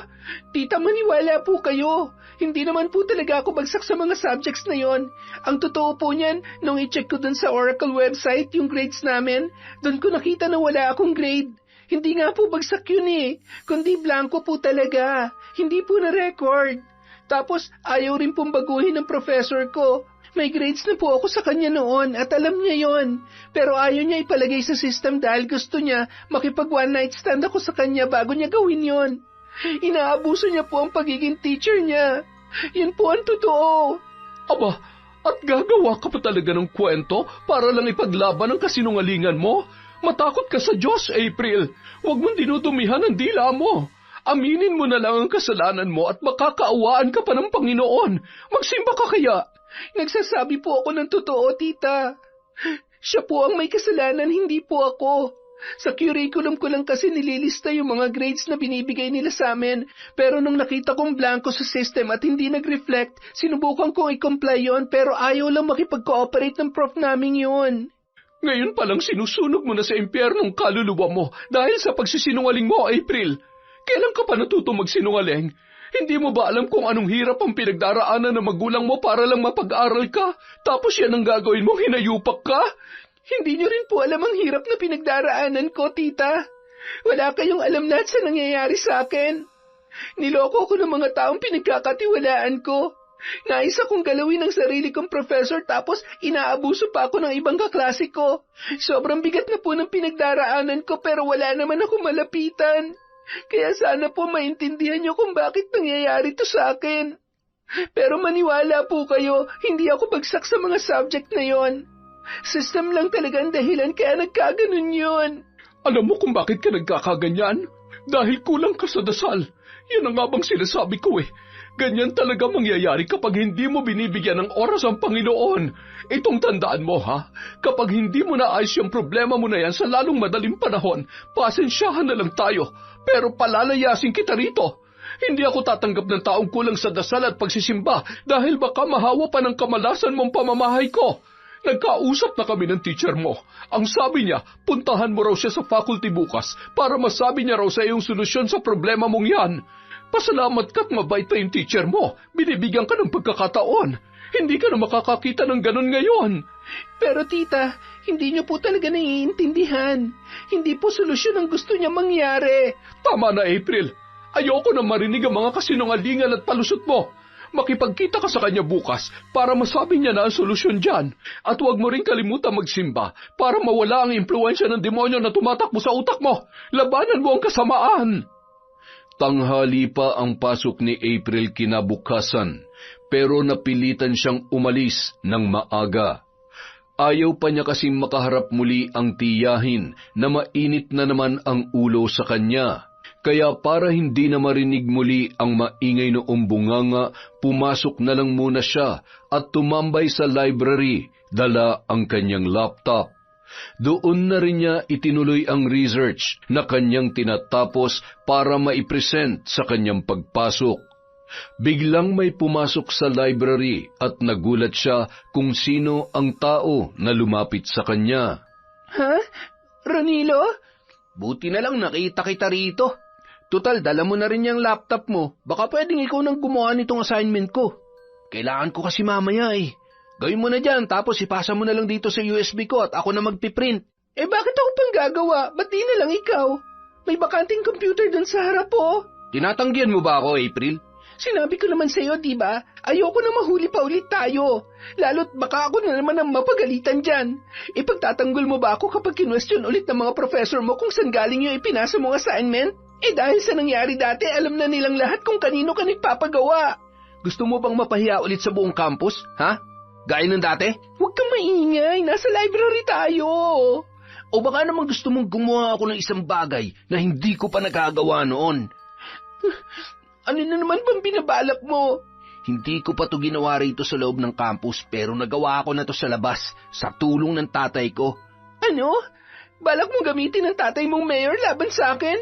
Tita, maniwala po kayo. Hindi naman po talaga ako bagsak sa mga subjects na yon. Ang totoo po niyan, nung i-check ko dun sa Oracle website yung grades namin, dun ko nakita na wala akong grade. Hindi nga po bagsak yun kundi blanco po talaga. Hindi po na-record. Tapos ayaw rin pong baguhin ng professor ko. May grades na po ako sa kanya noon at alam niya yon. Pero ayaw niya ipalagay sa system dahil gusto niya makipag one night stand ako sa kanya bago niya gawin yon. Inaabuso niya po ang pagiging teacher niya. Yun po ang totoo. Aba, at gagawa ka pa talaga ng kwento para lang ipaglaban ang kasinungalingan mo? Matakot ka sa Diyos, April. Huwag mong dinudumihan ang dila mo. Aminin mo na lang ang kasalanan mo at makakaawaan ka pa ng Panginoon. Magsimba ka kaya? Nagsasabi po ako ng totoo, tita. Siya po ang may kasalanan, hindi po ako. Sa curriculum ko lang kasi nililista yung mga grades na binibigay nila sa amin. Pero nung nakita kong blanco sa system at hindi nag-reflect, sinubukan kong i-comply yon pero ayaw lang makipag-cooperate ng prof naming yun. Ngayon palang sinusunog mo na sa impyernong kaluluwa mo dahil sa pagsisinungaling mo, April. Kailan ka pa natuto magsinungaling? Hindi mo ba alam kung anong hirap ang pinagdaraanan ng magulang mo para lang mapag-aral ka? Tapos yan ang gagawin mo, hinayupak ka? Hindi niyo rin po alam ang hirap na pinagdaraanan ko, tita. Wala kayong alam lahat sa nangyayari sa akin. Niloko ko ng mga taong pinagkakatiwalaan ko. Nais akong galawin ang sarili kong professor tapos inaabuso pa ako ng ibang kaklase ko. Sobrang bigat na po ng pinagdaraanan ko pero wala naman ako malapitan. Kaya sana po maintindihan niyo kung bakit nangyayari to sa akin. Pero maniwala po kayo, hindi ako bagsak sa mga subject na yon. System lang talaga ang dahilan kaya nagkaganon yun. Alam mo kung bakit ka nagkakaganyan? Dahil kulang ka sa dasal. Yan ang nga bang sinasabi ko Ganyan talaga mangyayari kapag hindi mo binibigyan ng oras ang Panginoon. Itong tandaan mo, ha? Kapag hindi mo naayos yung problema mo na yan sa lalong madaling panahon, pasensyahan na lang tayo. Pero palalayasin kita rito. Hindi ako tatanggap ng taong kulang sa dasal at pagsisimba dahil baka mahawa pa ng kamalasan mong pamamahay ko. Nagkausap na kami ng teacher mo. Ang sabi niya, puntahan mo raw siya sa faculty bukas para masabi niya raw sa iyong solusyon sa problema mong yan. Pasalamat ka't mabait pa yung teacher mo. Binibigyan ka ng pagkakataon. Hindi ka na makakakita ng ganon ngayon. Pero tita, hindi niyo po talaga naiintindihan. Hindi po solusyon ang gusto niya mangyari. Tama na, April. Ayoko na marinig ang mga kasinungalingan at palusot mo. Makipagkita ka sa kanya bukas para masabi niya na ang solusyon dyan. At huwag mo rin kalimutan magsimba para mawala ang impluensya ng demonyo na tumatakbo sa utak mo. Labanan mo ang kasamaan. Tanghali pa ang pasok ni April kinabukasan, pero napilitan siyang umalis ng maaga. Ayaw pa niya kasing makaharap muli ang tiyahin na mainit na naman ang ulo sa kanya. Kaya para hindi na marinig muli ang maingay noong bunganga, pumasok na lang muna siya at tumambay sa library, dala ang kanyang laptop. Doon na rin niya itinuloy ang research na kanyang tinatapos para maipresent sa kanyang pagpasok. Biglang may pumasok sa library at nagulat siya kung sino ang tao na lumapit sa kanya. Ha? Ronilo? Buti na lang nakita kita rito. Tutal, dala mo na rin yung laptop mo. Baka pwedeng ikaw nang gumawa nitong assignment ko. Kailangan ko kasi mamaya Gawin mo na dyan, tapos ipasa mo na lang dito sa USB ko at ako na magpiprint. Bakit ako pang gagawa? Ba't di na lang ikaw? May bakanting computer dun sa harap Tinatanggihan mo ba ako, April? Sinabi ko naman sa'yo, di ba? Ayoko na mahuli pa ulit tayo. Lalo't baka ako na naman ang mapagalitan dyan. Ipagtatanggol mo ba ako kapag kinwestiyon ulit ng mga professor mo kung saan galing yung ipinasa mong assignment? Dahil sa nangyari dati, alam na nilang lahat kung kanino ka nagpapagawa. Gusto mo bang mapahiya ulit sa buong campus, ha? Gaya ng dati? Huwag kang maingay, nasa library tayo. O baka naman gusto mong gumawa ako ng isang bagay na hindi ko pa nagagawa noon. Ano na naman bang binabalak mo? Hindi ko pa to ginawa rito sa loob ng campus pero nagawa ko na to sa labas, sa tulong ng tatay ko. Ano? Balak mo gamitin ang tatay mong mayor laban sa akin?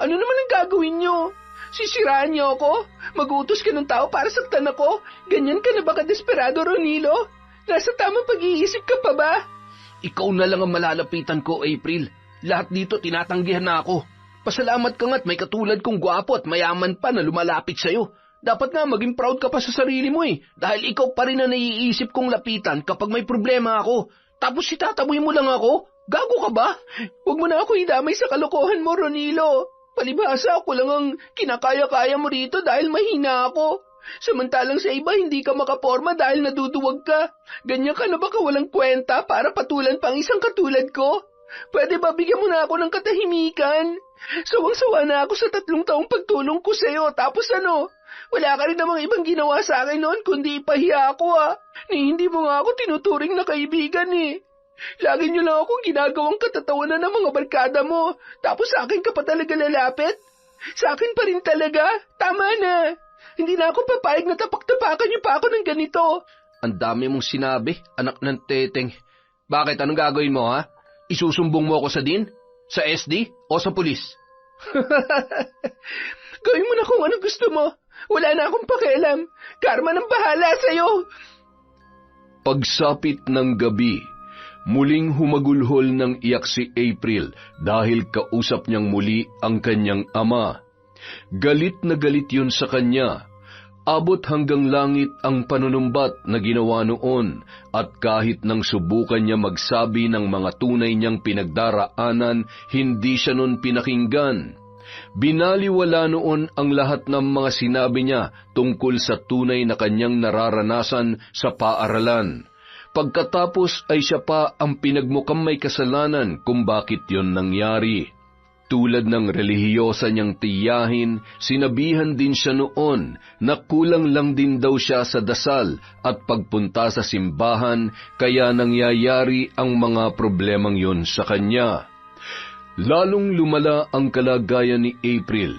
Ano naman ang gagawin niyo? Sisiraan niyo ako? Mag-uutos ka ng tao para saktan ako? Ganyan ka na ba kadesperado, Ronilo? Nasa tamang pag-iisip ka pa ba? Ikaw na lang ang malalapitan ko, April. Lahat dito tinatanggihan na ako. Pasalamat ka nga't may katulad kong gwapo at mayaman pa na lumalapit sa'yo. Dapat nga maging proud ka pa sa sarili mo dahil ikaw pa rin na naiisip kong lapitan kapag may problema ako. Tapos itataboy mo lang ako? Gago ka ba? Huwag mo na ako idamay sa kalokohan mo, Ronilo. Palibhasa ako lang ang kinakaya-kaya mo rito dahil mahina ako. Samantalang sa iba hindi ka makaporma dahil naduduwag ka. Ganyan ka na ba kawalang kwenta para patulan pang isang katulad ko? Pwede ba bigyan mo na ako ng katahimikan? Sawang-sawa na ako sa 3 taong pagtulong ko sa'yo. Tapos ano? Wala ka rin namang ibang ginawa sa akin noon kundi ipahiya ako Ni hindi mo nga ako tinuturing na kaibigan Lagi niyo lang akong ginagawang katatawanan ng mga barkada mo. Tapos sa akin ka pa talaga lalapit? Sa akin pa rin talaga? Tama na. Hindi na ako papayag na tapak-tapakan niyo pa ako ng ganito. Ang dami mong sinabi, anak ng teteng. Bakit? Anong gagawin mo, ha? Isusumbong mo ako sa DIN? Sa SD? O sa pulis? Gawin mo na kung ano gusto mo. Wala na akong pakialam. Karma ng bahala sa'yo. Pagsapit ng gabi, muling humagulhol ng iyak si April dahil kausap niyang muli ang kanyang ama. Galit na galit yun sa kanya. Abot hanggang langit ang panunumbat na ginawa noon at kahit nang subukan niya magsabi ng mga tunay niyang pinagdaraanan, hindi siya noon pinakinggan. Binaliwala noon ang lahat ng mga sinabi niya tungkol sa tunay na kanyang nararanasan sa paaralan. Pagkatapos ay siya pa ang pinagmukhang may kasalanan kung bakit yon nangyari. Tulad ng relihiyosa niyang tiyahin, sinabihan din siya noon na kulang lang din daw siya sa dasal at pagpunta sa simbahan kaya nangyayari ang mga problemang yon sa kanya. Lalong lumala ang kalagayan ni April.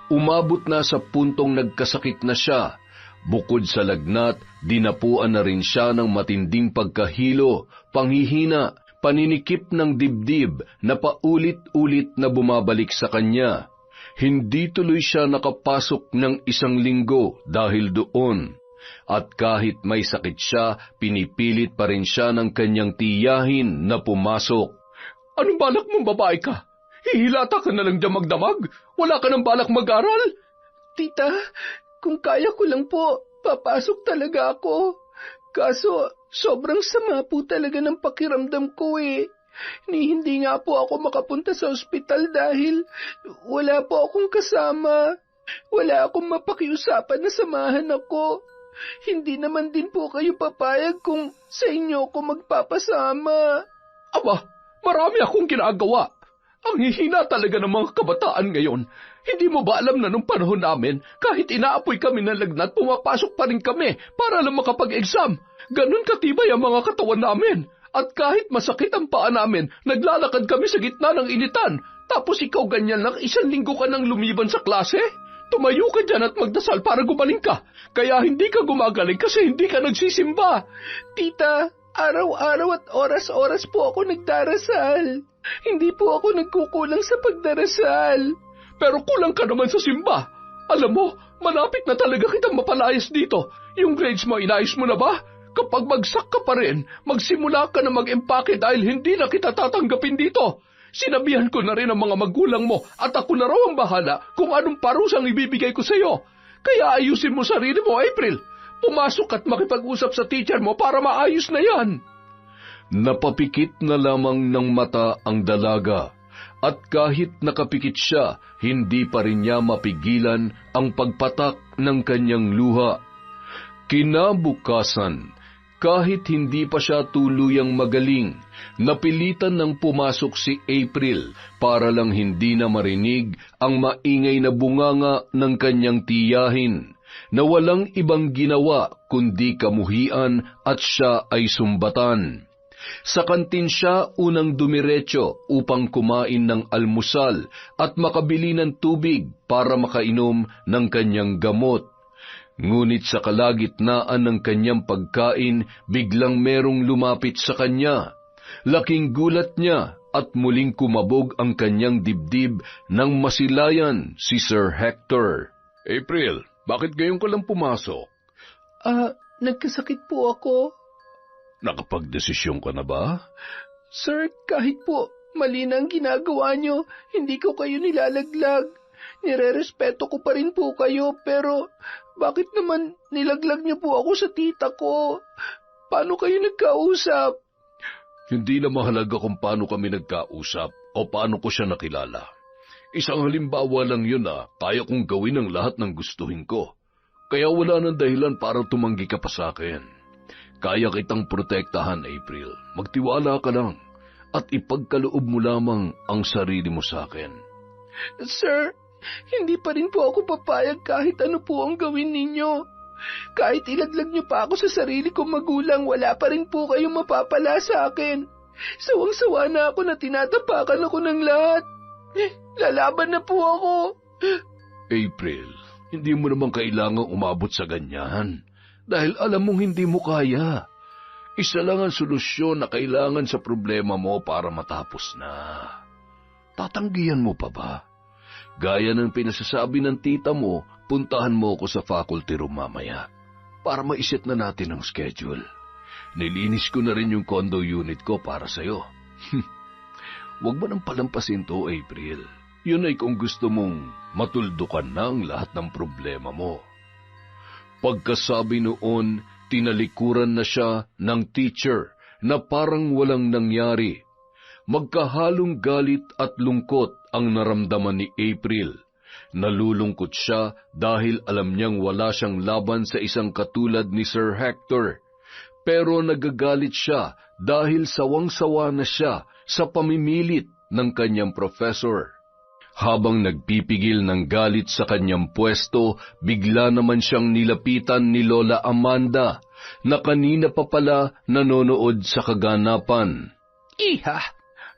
Umabot na sa puntong nagkasakit na siya. Bukod sa lagnat, dinapuan na rin siya ng matinding pagkahilo, panghihina, paninikip ng dibdib na paulit-ulit na bumabalik sa kanya. Hindi tuloy siya nakapasok ng 1 linggo dahil doon. At kahit may sakit siya, pinipilit pa rin siya ng kanyang tiyahin na pumasok. Anong balak mong babae ka? Hihilata ka na lang dyan magdamag? Wala ka ng balak mag-aral? Tita, kung kaya ko lang po, papasok talaga ako. Kaso, sobrang sama po talaga ng pakiramdam ko Hindi nga po ako makapunta sa ospital dahil wala po akong kasama. Wala akong mapakiusapan na samahan ako. Hindi naman din po kayo papayag kung sa inyo ako magpapasama. Aba, marami akong ginagawa. Ang hihina talaga ng mga kabataan ngayon. Hindi mo ba alam na nung panahon namin, kahit inaapoy kami ng lagnat, pumapasok pa rin kami para lang makapag-exam. Ganun katibay ang mga katawan namin. At kahit masakit ang paa namin, naglalakad kami sa gitna ng initan. Tapos ikaw ganyan lang, 1 linggo ka nang lumiban sa klase? Tumayo ka dyan at magdasal para gumaling ka. Kaya hindi ka gumagaling kasi hindi ka nagsisimba. Tita, araw-araw at oras-oras po ako nagdarasal. Hindi po ako nagkukulang sa pagdarasal. Pero kulang ka naman sa simba. Alam mo, malapit na talaga kitang mapalayas dito. Yung grades mo, inayos mo na ba? Kapag bagsak ka pa rin, magsimula ka na mag-empake dahil hindi na kita tatanggapin dito. Sinabihan ko na rin ang mga magulang mo at ako na raw ang bahala kung anong parusang ibibigay ko sa iyo. Kaya ayusin mo sarili mo, April. Pumasok at makipag-usap sa teacher mo para maayos na yan. Napapikit na lamang ng mata ang dalaga, at kahit nakapikit siya, hindi pa rin niya mapigilan ang pagpatak ng kanyang luha. Kinabukasan, kahit hindi pa siya tuluyang magaling, napilitan ng pumasok si April para lang hindi na marinig ang maingay na bunganga ng kanyang tiyahin, na walang ibang ginawa kundi kamuhian at siya ay sumbatan. Sa kantin siya unang dumiretso upang kumain ng almusal at makabili ng tubig para makainom ng kanyang gamot. Ngunit sa kalagitnaan ng kanyang pagkain, biglang merong lumapit sa kanya. Laking gulat niya at muling kumabog ang kanyang dibdib nang masilayan si Sir Hector. April, bakit ngayon ka lang pumasok? Nagkasakit po ako. Nakapagdesisyon ka na ba? Sir, kahit po mali na ang ginagawa niyo, hindi ko kayo nilalaglag. Nirerespeto ko pa rin po kayo, pero bakit naman nilaglag niyo po ako sa tita ko? Paano kayo nagkausap? Hindi na mahalaga kung paano kami nagkausap o paano ko siya nakilala. Isang halimbawa lang yun na kaya kong gawin ang lahat ng gustuhin ko. Kaya wala nang dahilan para tumanggi ka pa sa akin. Kaya kitang protektahan, April. Magtiwala ka lang at ipagkaloob mo lamang ang sarili mo sa akin. Sir, hindi pa rin po ako papayag kahit ano po ang gawin ninyo. Kahit ilaglag niyo pa ako sa sarili kong magulang, wala pa rin po kayong mapapala sa akin. Sawang-sawa na ako na tinatapakan ako ng lahat. Lalaban na po ako. April, hindi mo naman kailangang umabot sa ganyan. Dahil alam mong hindi mo kaya. Isa lang ang solusyon na kailangan sa problema mo para matapos na. Tatanggihan mo pa ba? Gaya ng pinasasabi ng tita mo, puntahan mo ako sa faculty room mamaya para maiset na natin ang schedule. Nilinis ko na rin yung condo unit ko para sa'yo. Huwag mo nang palampasin to, April. Yun ay kung gusto mong matuldukan na ang lahat ng problema mo. Pagkasabi noon, tinalikuran na siya ng teacher na parang walang nangyari. Magkahalong galit at lungkot ang naramdaman ni April. Nalulungkot siya dahil alam niyang wala siyang laban sa isang katulad ni Sir Hector. Pero nagagalit siya dahil sawang-sawa na siya sa pamimilit ng kanyang professor. Habang nagpipigil ng galit sa kanyang pwesto, bigla naman siyang nilapitan ni Lola Amanda na kanina pa pala nanonood sa kaganapan. Iha,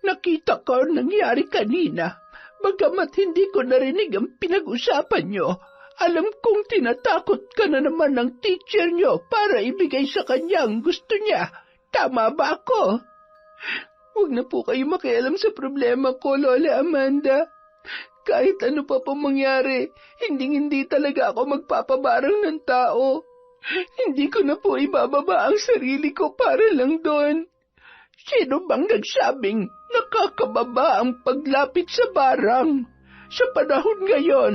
nakita ko ang nangyari kanina. Bagamat hindi ko narinig ang pinag-usapan nyo, alam kong tinatakot ka na naman ng teacher nyo para ibigay sa kanya ang gusto niya. Tama ba ako? Huwag na po kayo makialam sa problema ko, Lola Amanda. Kahit ano pa pong mangyari, hindi talaga ako magpapabarang ng tao. Hindi ko na po ibababa ang sarili ko para lang doon. Sino bang nagsabing nakakababa ang paglapit sa barang? Sa panahon ngayon,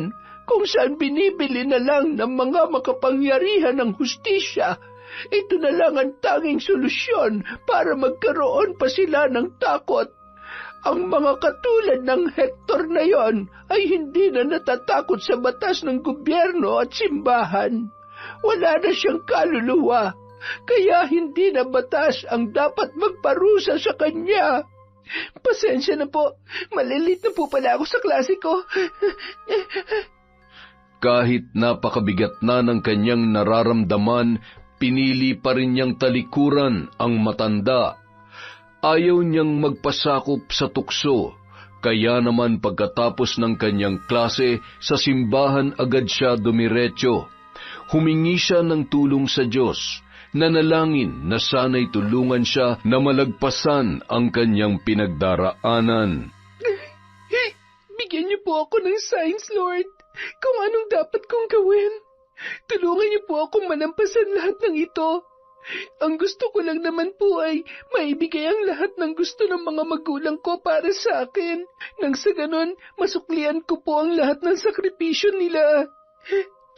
kung saan binibili na lang ng mga makapangyarihan ng hustisya, ito na lang ang tanging solusyon para magkaroon pa sila ng takot. Ang mga katulad ng Hector na yon ay hindi na natatakot sa batas ng gobyerno at simbahan. Wala na siyang kaluluwa, kaya hindi na batas ang dapat magparusa sa kanya. Pasensya na po, malilit na po pala ako sa klase ko. Kahit napakabigat na ng kanyang nararamdaman, pinili pa rin niyang talikuran ang matanda. Ayaw niyang magpasakop sa tukso, kaya naman pagkatapos ng kanyang klase, sa simbahan agad siya dumiretso. Humingi siya ng tulong sa Diyos, nanalangin na sana'y tulungan siya na malagpasan ang kanyang pinagdaraanan. Bigyan niyo po ako ng signs, Lord, kung anong dapat kong gawin. Tulungan niyo po akong manampasan lahat ng ito. Ang gusto ko lang naman po ay maibigay ang lahat ng gusto ng mga magulang ko para sa akin. Nang sa ganon, masuklian ko po ang lahat ng sakripisyo nila.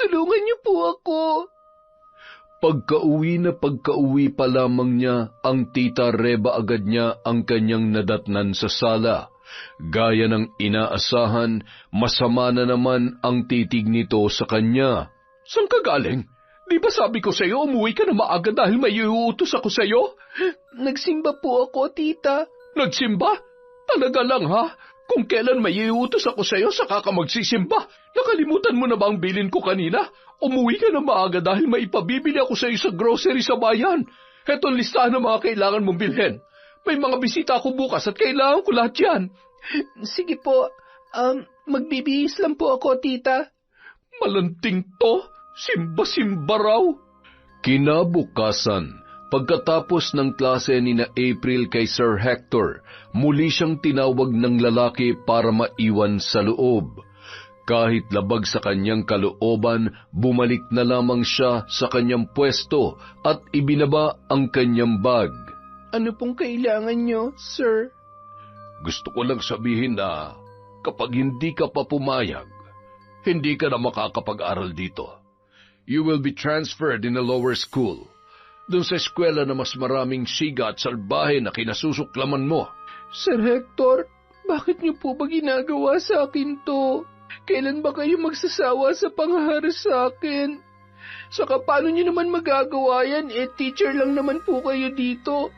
Tulungan niyo po ako. Pagkauwi pa lamang niya, ang tita Reba agad niya ang kanyang nadatnan sa sala. Gaya ng inaasahan, masama na naman ang titig nito sa kanya. Saan ka galing? Di ba sabi ko sa'yo, umuwi ka na maaga dahil may iuutos ako sa'yo? Nagsimba po ako, tita. Nagsimba? Talaga lang, ha? Kung kailan may iuutos ako sa'yo, saka ka magsisimba. Nakalimutan mo na ba ang bilin ko kanina? Umuwi ka na maaga dahil may ipabibili ako sa'yo sa grocery sa bayan. Heto ang listahan ng mga kailangan mong bilhin. May mga bisita ako bukas at kailangan ko lahat yan. Sige po, magbibihis lang po ako, tita. Malanting to. Simba-simba raw. Kinabukasan, Pagkatapos ng klase ni na April kay Sir Hector, muli siyang tinawag ng lalaki para maiwan sa loob. Kahit labag sa kanyang kalooban, bumalik na lamang siya sa kanyang pwesto at ibinaba ang kanyang bag. Ano pong kailangan niyo, sir? Gusto ko lang sabihin na kapag hindi ka pa pumayag, hindi ka na makakapag-aral dito. You will be transferred in a lower school. Doon sa eskwela na mas maraming siga at salbahe na kinasusuklaman mo. Sir Hector, bakit niyo po ba ginagawa sa akin to? Kailan ba kayo magsasawa sa panghaharas sa akin? Saka paano niyo naman magagawa yan? Teacher lang naman po kayo dito.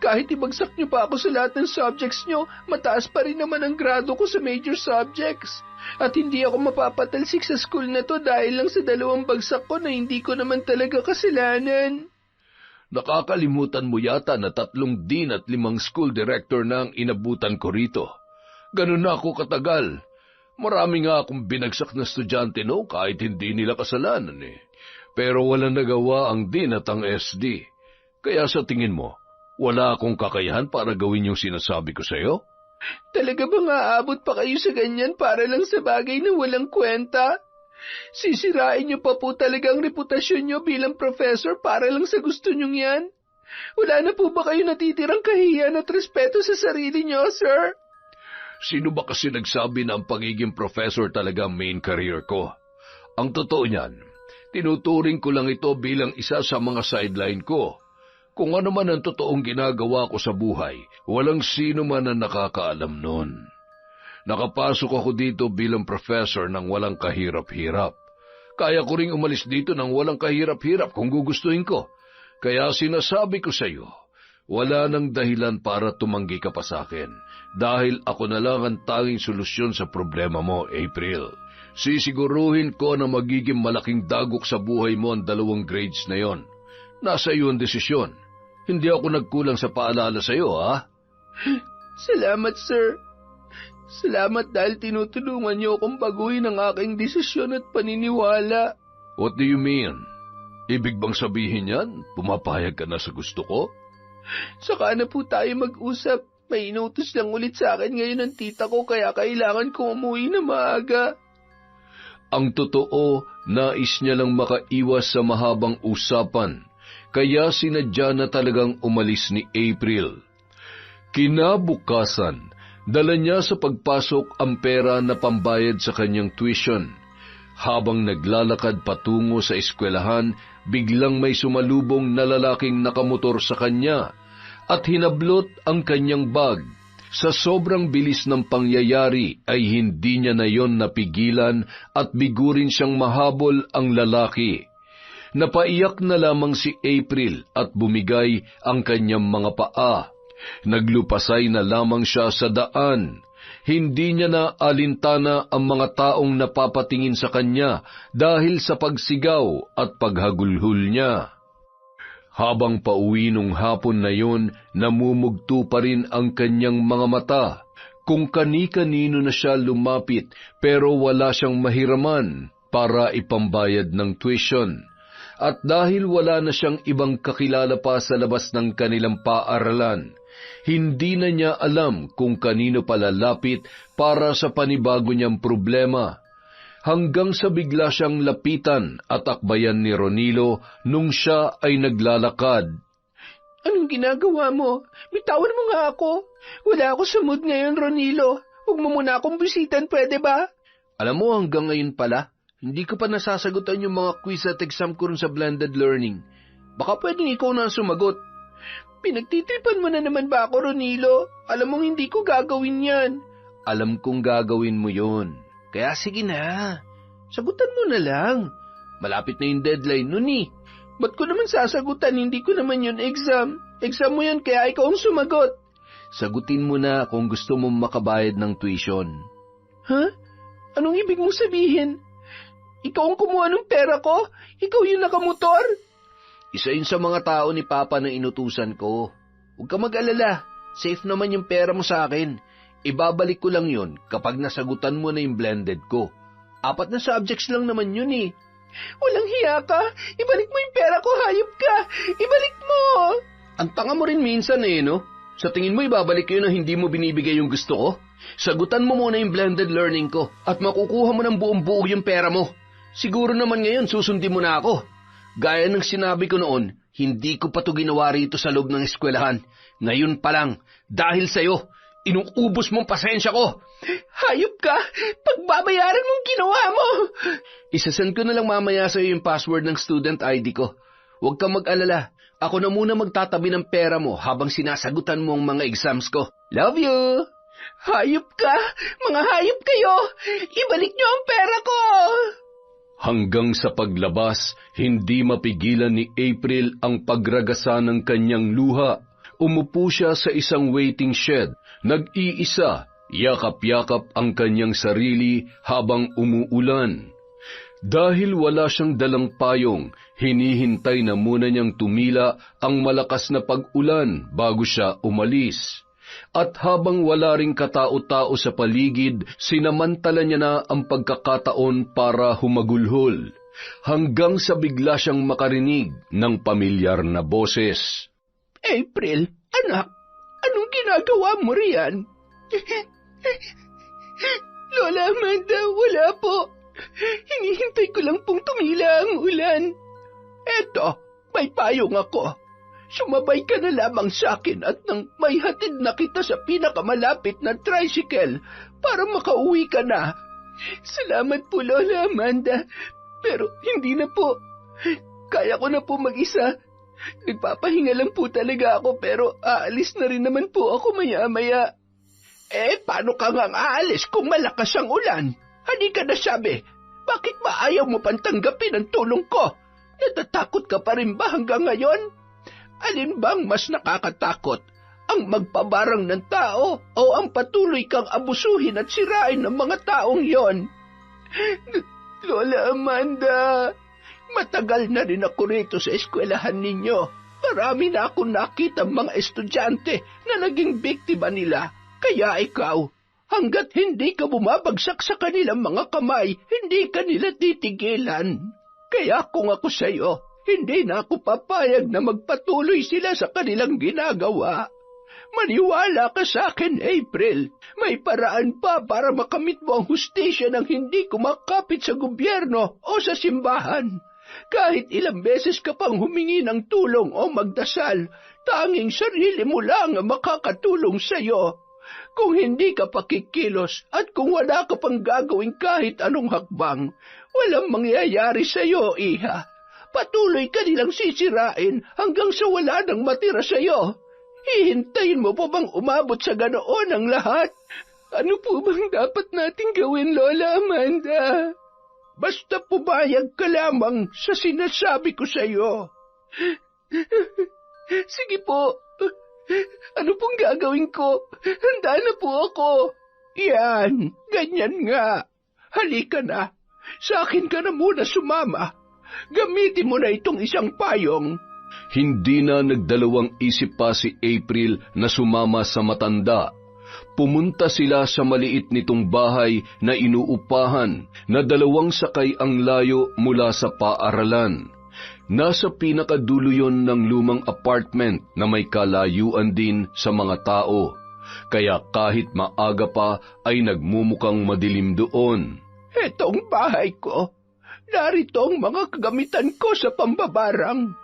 Kahit ibagsak niyo pa ako sa lahat ng subjects niyo, mataas pa rin naman ang grado ko sa major subjects. At hindi ako mapapatalsik sa school na to dahil lang sa 2 bagsak ko na hindi ko naman talaga kasalanan. Nakakalimutan mo yata na 3 dean at 5 school director na ang inabutan ko rito. Ganun na ako katagal. Marami nga akong binagsak na estudyante kahit hindi nila kasalanan Pero walang nagawa ang dean at ang SD. Kaya sa tingin mo, wala akong kakayahan para gawin yung sinasabi ko sa'yo? Talaga bang aabot pa kayo sa ganyan para lang sa bagay na walang kwenta? Sisirain niyo pa po talaga ang reputasyon niyo bilang professor para lang sa gusto niyong yan? Wala na po ba kayo natitirang kahihiyan at respeto sa sarili niyo, sir? Sino ba kasi nagsabi na ang pagiging professor talaga ang main career ko? Ang totoo niyan, tinuturing ko lang ito bilang isa sa mga sideline ko. Kung ano man ang totoong ginagawa ko sa buhay, walang sino man ang nakakaalam nun. Nakapasok ako dito bilang professor ng walang kahirap-hirap. Kaya ko ring umalis dito ng walang kahirap-hirap kung gugustuhin ko. Kaya sinasabi ko sa iyo, wala nang dahilan para tumanggi ka pa sa akin, dahil ako na lang ang tanging solusyon sa problema mo, April. Sisiguruhin ko na magiging malaking dagok sa buhay mo ang 2 grades na yon. Nasa iyo ang desisyon. Hindi ako nagkulang sa paalala sa iyo, ha? Salamat, sir. Salamat dahil tinutulungan niyo akong baguhin ang aking desisyon at paniniwala. What do you mean? Ibig bang sabihin yan? Pumapayag ka na sa gusto ko? Saka na po tayo mag-usap. May inutos lang ulit sa akin ngayon ng tita ko kaya kailangan ko umuwi na maaga. Ang totoo, nais niya lang makaiwas sa mahabang usapan, kaya sinadya na talagang umalis ni April. Kinabukasan, dala niya sa pagpasok ang pera na pambayad sa kanyang tuition. Habang naglalakad patungo sa eskwelahan, biglang may sumalubong na lalaking nakamotor sa kanya at hinablot ang kanyang bag. Sa sobrang bilis ng pangyayari ay hindi niya na yon napigilan at bigurin siyang mahabol ang lalaki. Napaiyak na lamang si April at bumigay ang kanyang mga paa. Naglupasay na lamang siya sa daan. Hindi niya na alintana ang mga taong napapatingin sa kanya dahil sa pagsigaw at paghagulhol niya. Habang pauwi nung hapon na yon, namumugto pa rin ang kanyang mga mata. Kung kani-kanino na siya lumapit pero wala siyang mahiraman para ipambayad ng tuition. At dahil wala na siyang ibang kakilala pa sa labas ng kanilang paaralan, hindi na niya alam kung kanino palalapit para sa panibago niyang problema. Hanggang sa bigla siyang lapitan at akbayan ni Ronilo nung siya ay naglalakad. Anong ginagawa mo? Bitawan mo nga ako. Wala ako sa mood ngayon, Ronilo. Huwag mo muna akong bisitan, pwede ba? Alam mo, hanggang ngayon pala, hindi ko pa nasasagutan yung mga quiz at exam ko rin sa blended learning. Baka pwedeng ikaw na ang sumagot. Pinagtitripan mo na naman ba ako, Ronilo? Alam mong hindi ko gagawin yan. Alam kong gagawin mo yun. Kaya sige na, sagutan mo na lang. Malapit na yung deadline nun eh. Ba't ko naman sasagutan? Hindi ko naman yun exam. Exam mo yun kaya ikaw ang sumagot. Sagutin mo na kung gusto mong makabayad ng tuition. Ha? Anong ibig mong sabihin? Ikaw ang kumuha ng pera ko? Ikaw yung nakamotor? Isa yun sa mga tao ni Papa na inutusan ko. Huwag ka mag-alala. Safe naman yung pera mo sa akin. Ibabalik ko lang yun kapag nasagutan mo na yung blended ko. 4 na subjects lang naman yun eh. Walang hiya ka. Ibalik mo yung pera ko, hayop ka. Ibalik mo. Ang tanga mo rin minsan no? Sa tingin mo ibabalik ko yun na hindi mo binibigay yung gusto ko? Sagutan mo muna yung blended learning ko at makukuha mo ng buong buo yung pera mo. Siguro naman ngayon susundin mo na ako. Gaya ng sinabi ko noon, hindi ko pa to ginawa rito sa loob ng eskwelahan. Ngayon pa lang, dahil sa'yo, inuubos mong pasensya ko. Hayop ka! Pagbabayaran mong ginawa mo! Isasend ko na lang mamaya sa'yo yung password ng student ID ko. Huwag kang mag-alala. Ako na muna magtatabi ng pera mo habang sinasagutan mo ang mga exams ko. Love you! Hayop ka! Mga hayop kayo! Ibalik niyo ang pera ko! Hanggang sa paglabas, hindi mapigilan ni April ang pagragasa ng kanyang luha. Umupo siya sa isang waiting shed. Nag-iisa, yakap-yakap ang kanyang sarili habang umuulan. Dahil wala siyang dalang payong, hinihintay na muna niyang tumila ang malakas na pag-ulan bago siya umalis. At habang wala ring katao-tao sa paligid, sinamantala niya na ang pagkakataon para humagulhol, hanggang sa bigla siyang makarinig ng pamilyar na boses. April, anak, anong ginagawa mo riyan? Lola Amanda, wala po. Hinihintay ko lang pong tumila ang ulan. Eto, may payong ako. Sumabay ka na lamang sa akin at nang may hatid na kita sa pinakamalapit na tricycle para makauwi ka na. Salamat po, Lola Amanda. Pero hindi na po. Kaya ko na po mag-isa. Nagpapahinga lang po talaga ako pero aalis na rin naman po ako maya-maya. Paano ka nga aalis kung malakas ang ulan? Halika na sabi, bakit ba ayaw mo pang tanggapin ang tulong ko? Natatakot ka pa rin ba hanggang ngayon? Alin bang mas nakakatakot? Ang magpabarang ng tao o ang patuloy kang abusuhin at sirain ng mga taong yon? Lola Amanda, matagal na rin ako rito sa eskwelahan ninyo. Marami na akong nakita mga estudyante na naging biktima nila. Kaya ikaw, hanggat hindi ka bumabagsak sa kanilang mga kamay, hindi ka nila titigilan. Kaya kung ako sa iyo, hindi na ako papayag na magpatuloy sila sa kanilang ginagawa. Maniwala ka sa akin, April. May paraan pa para makamit mo ang hustisya ng hindi kumakapit sa gobyerno o sa simbahan. Kahit ilang beses ka pang humingi ng tulong o magdasal, tanging sarili mo lang ang makakatulong sa iyo. Kung hindi ka pakikilos at kung wala ka pang gagawin kahit anong hakbang, walang mangyayari sa iyo, iha. Patuloy ka nilang sisirain hanggang sa wala nang matira sa iyo. Hihintayin mo pa bang umabot sa ganoon ang lahat? Ano po bang dapat nating gawin, Lola Amanda? Basta pumayag ka lamang sa sinasabi ko sa iyo. Sige po. Ano pong gagawin ko? Handa na po ako. Yan, ganyan nga. Halika na. Sa akin ka na muna sumama. Gamitin mo na itong isang payong. Hindi na nagdalawang isip pa si April na sumama sa matanda. Pumunta sila sa maliit nitong bahay na inuupahan na 2 sakay ang layo mula sa paaralan. Nasa pinakadulo yon ng lumang apartment na may kalayuan din sa mga tao. Kaya kahit maaga pa ay nagmumukhang madilim doon. Etong bahay ko. Narito ang mga kagamitan ko sa pambabarang.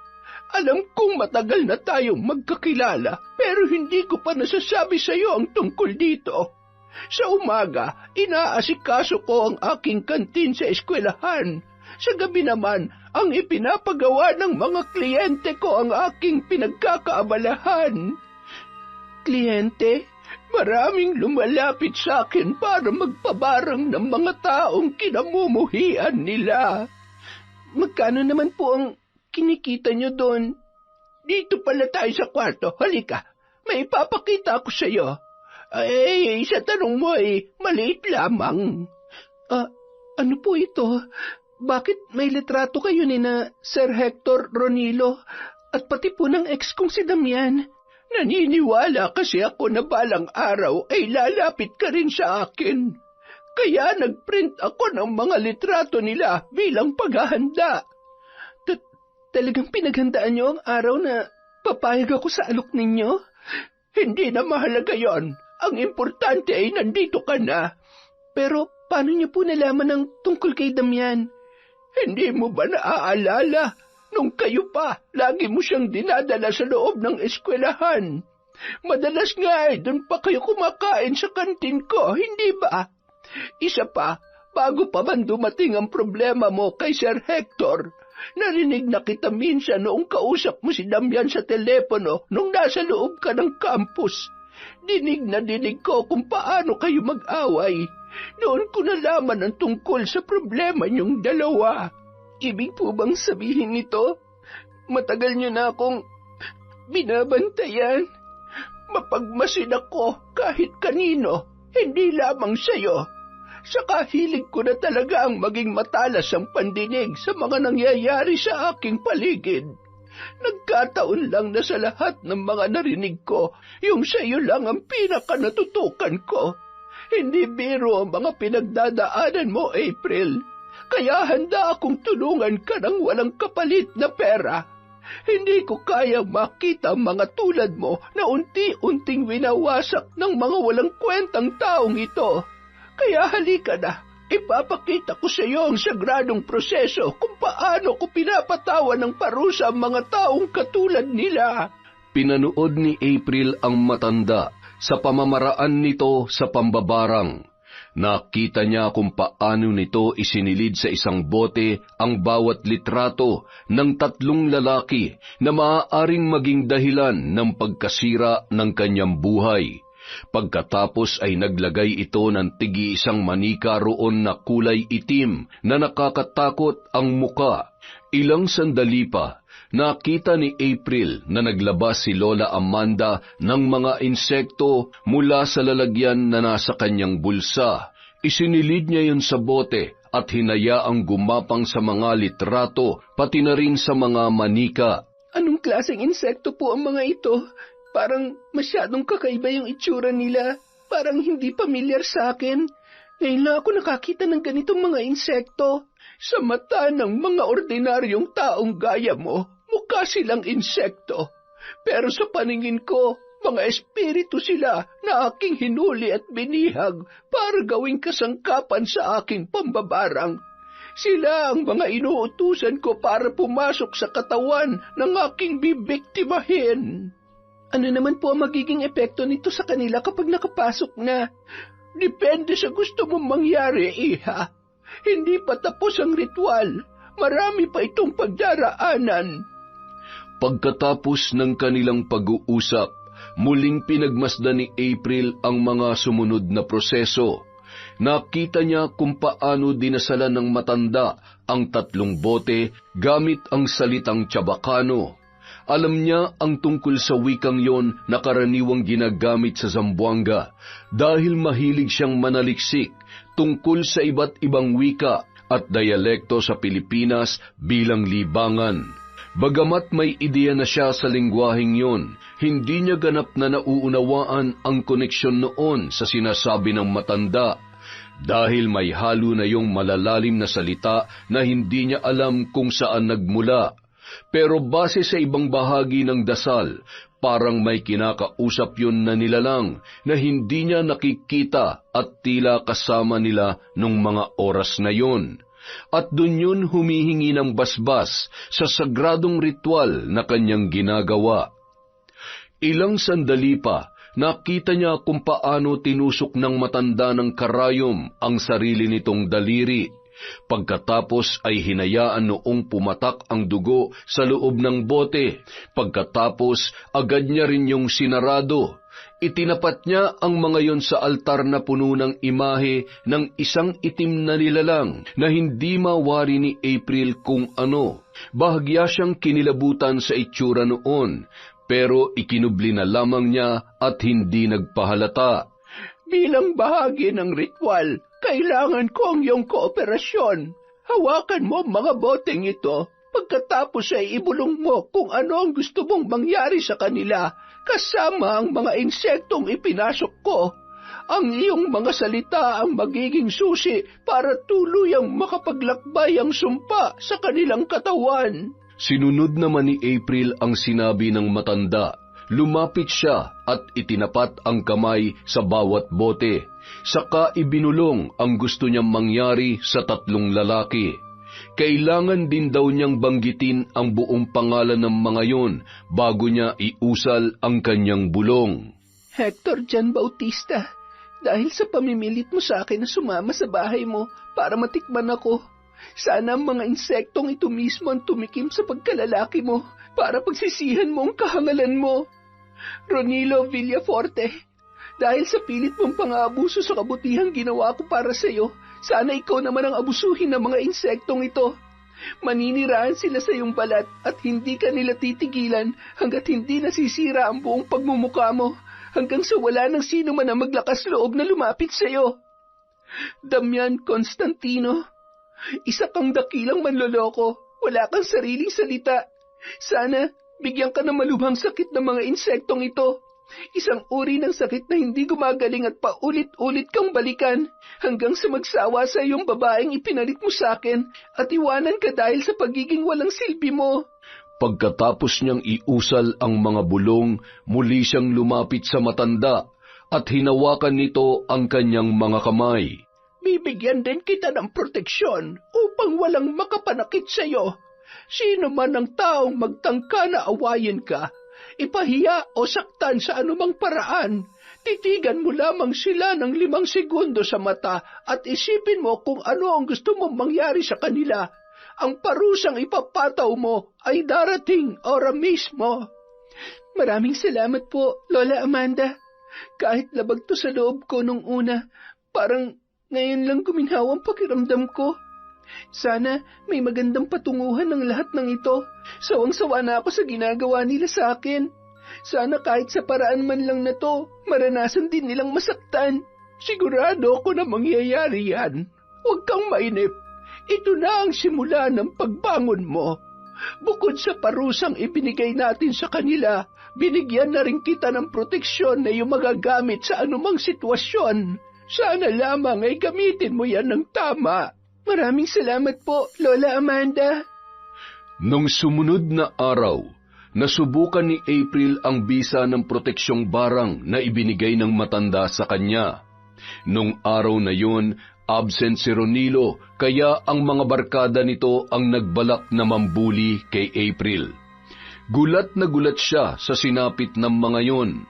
Alam kong matagal na tayong magkakilala, pero hindi ko pa nasasabi sa iyo ang tungkol dito. Sa umaga, inaasikaso ko ang aking kantin sa eskwelahan. Sa gabi naman, ang ipinapagawa ng mga kliyente ko ang aking pinagkakaabalahan. Kliyente? Maraming lumalapit sa akin para magpabarang ng mga taong kinamumuhian nila. Magkano naman po ang kinikita nyo doon? Dito pala tayo sa kwarto. Halika, may ipapakita ako sa iyo. Sa tanong mo maliit lamang. Ano po ito? Bakit may litrato kayo ni na Sir Hector Ronilo at pati po ng ex kong si Damian? Naniniwala kasi ako na balang araw ay lalapit ka rin sa akin. Kaya nagprint ako ng mga litrato nila bilang paghahanda. Talagang pinaghandaan niyo ang araw na papayag ako sa alok ninyo? Hindi na mahalaga yon. Ang importante ay nandito ka na. Pero paano niyo po nalaman ang tungkol kay Damian? Hindi mo ba naaalala? Nung kayo pa, lagi mo siyang dinadala sa loob ng eskwelahan. Madalas nga doon pa kayo kumakain sa kantin ko, hindi ba? Isa pa, bago pa man dumating ang problema mo kay Sir Hector, narinig na kita minsan noong kausap mo si Damian sa telepono nung nasa loob ka ng campus. Dinig na dinig ko kung paano kayo mag-away. Noon ko nalaman ang tungkol sa problema niyong dalawa. Ibig po bang sabihin nito? Matagal niyo na akong binabantayan. Mapagmasid ako kahit kanino, hindi lamang sa'yo. Saka hilig ko na talaga ang maging matalas ang pandinig sa mga nangyayari sa aking paligid. Nagkataon lang na sa lahat ng mga narinig ko, yung sa'yo lang ang pinaka-natutukan ko. Hindi biro ang mga pinagdadaanan mo, April. Kaya handa akong tulungan ka ng walang kapalit na pera. Hindi ko kayang makita ang mga tulad mo na unti-unting winawasak ng mga walang kwentang taong ito. Kaya halika na, ipapakita ko sa iyo ang sagradong proseso kung paano ko pinapatawan ng parusa ang mga taong katulad nila. Pinanood ni April ang matanda sa pamamaraan nito sa pambabarang. Nakita niya kung paano nito isinilid sa isang bote ang bawat litrato ng 3 lalaki na maaaring maging dahilan ng pagkasira ng kanyang buhay. Pagkatapos ay naglagay ito ng tig-iisang manika roon na kulay itim na nakakatakot ang muka. Ilang sandali pa, nakita ni April na naglabas si Lola Amanda ng mga insekto mula sa lalagyan na nasa kanyang bulsa. Isinilid niya yun sa bote at hinayaang gumapang sa mga litrato, pati na rin sa mga manika. Anong klaseng insekto po ang mga ito? Parang masyadong kakaiba yung itsura nila. Parang hindi pamilyar sa akin. Ngayon lang ako nakakita ng ganitong mga insekto. Sa mata ng mga ordinaryong taong gaya mo, mukha silang insekto. Pero sa paningin ko, mga espiritu sila na aking hinuli at binihag para gawing kasangkapan sa aking pambabarang. Sila ang mga inuutusan ko para pumasok sa katawan ng aking bibiktimahin. Ano naman po ang magiging epekto nito sa kanila kapag nakapasok na? Depende sa gusto mong mangyari, Iha. Hindi pa tapos ang ritual. Marami pa itong pagdaraanan. Pagkatapos ng kanilang pag-uusap, muling pinagmasdan ni April ang mga sumunod na proseso. Nakita niya kung paano dinasalan ng matanda ang 3 bote gamit ang salitang Chabacano. Alam niya ang tungkol sa wikang yon na karaniwang ginagamit sa Zamboanga dahil mahilig siyang manaliksik tungkol sa iba't ibang wika at diyalekto sa Pilipinas bilang libangan. Bagamat may ideya na siya sa lengguwaheng yon, hindi niya ganap na nauunawaan ang koneksyon noon sa sinasabi ng matanda dahil may halo na yung malalalim na salita na hindi niya alam kung saan nagmula. Pero base sa ibang bahagi ng dasal, parang may kinakausap yun na nilalang na hindi niya nakikita at tila kasama nila nung mga oras na yun. At dun yun humihingi ng basbas sa sagradong ritual na kanyang ginagawa. Ilang sandali pa, nakita niya kung paano tinusok ng matanda ng karayom ang sarili nitong daliri. Pagkatapos ay hinayaan noong pumatak ang dugo sa loob ng bote. Pagkatapos, agad niya rin yung sinarado. Itinapat niya ang mga yon sa altar na puno ng imahe ng isang itim na nilalang na hindi mawari ni April kung ano. Bahagya siyang kinilabutan sa itsura noon, pero ikinubli na lamang niya at hindi nagpahalata. Bilang bahagi ng ritual, kailangan ko ang iyong kooperasyon. Hawakan mo ang mga boteng ito. Pagkatapos ay ibulong mo kung ano ang gusto mong mangyari sa kanila, kasama ang mga insektong ipinasok ko. Ang iyong mga salita ang magiging susi para tuluyang makapaglakbay ang sumpa sa kanilang katawan. Sinunod naman ni April ang sinabi ng matanda. Lumapit siya at itinapat ang kamay sa bawat bote. Saka ibinulong ang gusto niyang mangyari sa 3 lalaki. Kailangan din daw niyang banggitin ang buong pangalan ng mga yon bago niya iusal ang kanyang bulong. Hector John Bautista, dahil sa pamimilit mo sa akin na sumama sa bahay mo para matikman ako, sana ang mga insektong ito mismo ang tumikim sa pagkalalaki mo para pagsisihan mo ang kahangalan mo. Ronilo Villaforte, dahil sa pilit mong pang-aabuso sa kabutihang ginawa ko para sa iyo, sana ikaw naman ang abusuhin ng mga insektong ito. Maninirahan sila sa iyong balat at hindi ka nila titigilan hanggat hindi nasisira ang buong pagmumukha mo, hanggang sa wala ng sino man ang maglakas loob na lumapit sa iyo. Damian Constantino, isa kang dakilang manloloko, wala kang sariling salita. Sana bigyan ka ng malubhang sakit ng mga insektong ito. Isang uri ng sakit na hindi gumagaling at paulit-ulit kang balikan hanggang sa magsawa sa iyong babaeng ipinalit mo sa akin at iwanan ka dahil sa pagiging walang silbi mo. Pagkatapos niyang iusal ang mga bulong, muli siyang lumapit sa matanda at hinawakan nito ang kanyang mga kamay. Bibigyan din kita ng proteksyon upang walang makapanakit sa iyo. Sino man ang taong magtangka na awayin ka, ipahiya o saktan sa anumang paraan, titigan mo lamang sila ng 5 segundo sa mata at isipin mo kung ano ang gusto mong mangyari sa kanila. Ang parusang ipapataw mo ay darating ora mismo. Maraming salamat po, Lola Amanda. Kahit labag to sa loob ko nung una, parang ngayon lang guminhaw ang pakiramdam ko. Sana may magandang patunguhan ng lahat ng ito. Sawang-sawa na ako sa ginagawa nila sa akin. Sana kahit sa paraan man lang na to, maranasan din nilang masaktan. Sigurado ako na mangyayari yan. Huwag kang mainip. Ito na ang simula ng pagbangon mo. Bukod sa parusang ibinigay natin sa kanila, binigyan na rin kita ng proteksyon na iyong magagamit sa anumang sitwasyon. Sana lamang ay gamitin mo yan ng tama. Maraming salamat po, Lola Amanda. Nung sumunod na araw, nasubukan ni April ang bisa ng proteksyong barang na ibinigay ng matanda sa kanya. Nung araw na yun, absent si Ronilo, kaya ang mga barkada nito ang nagbalak na mambuli kay April. Gulat na gulat siya sa sinapit ng mga yon.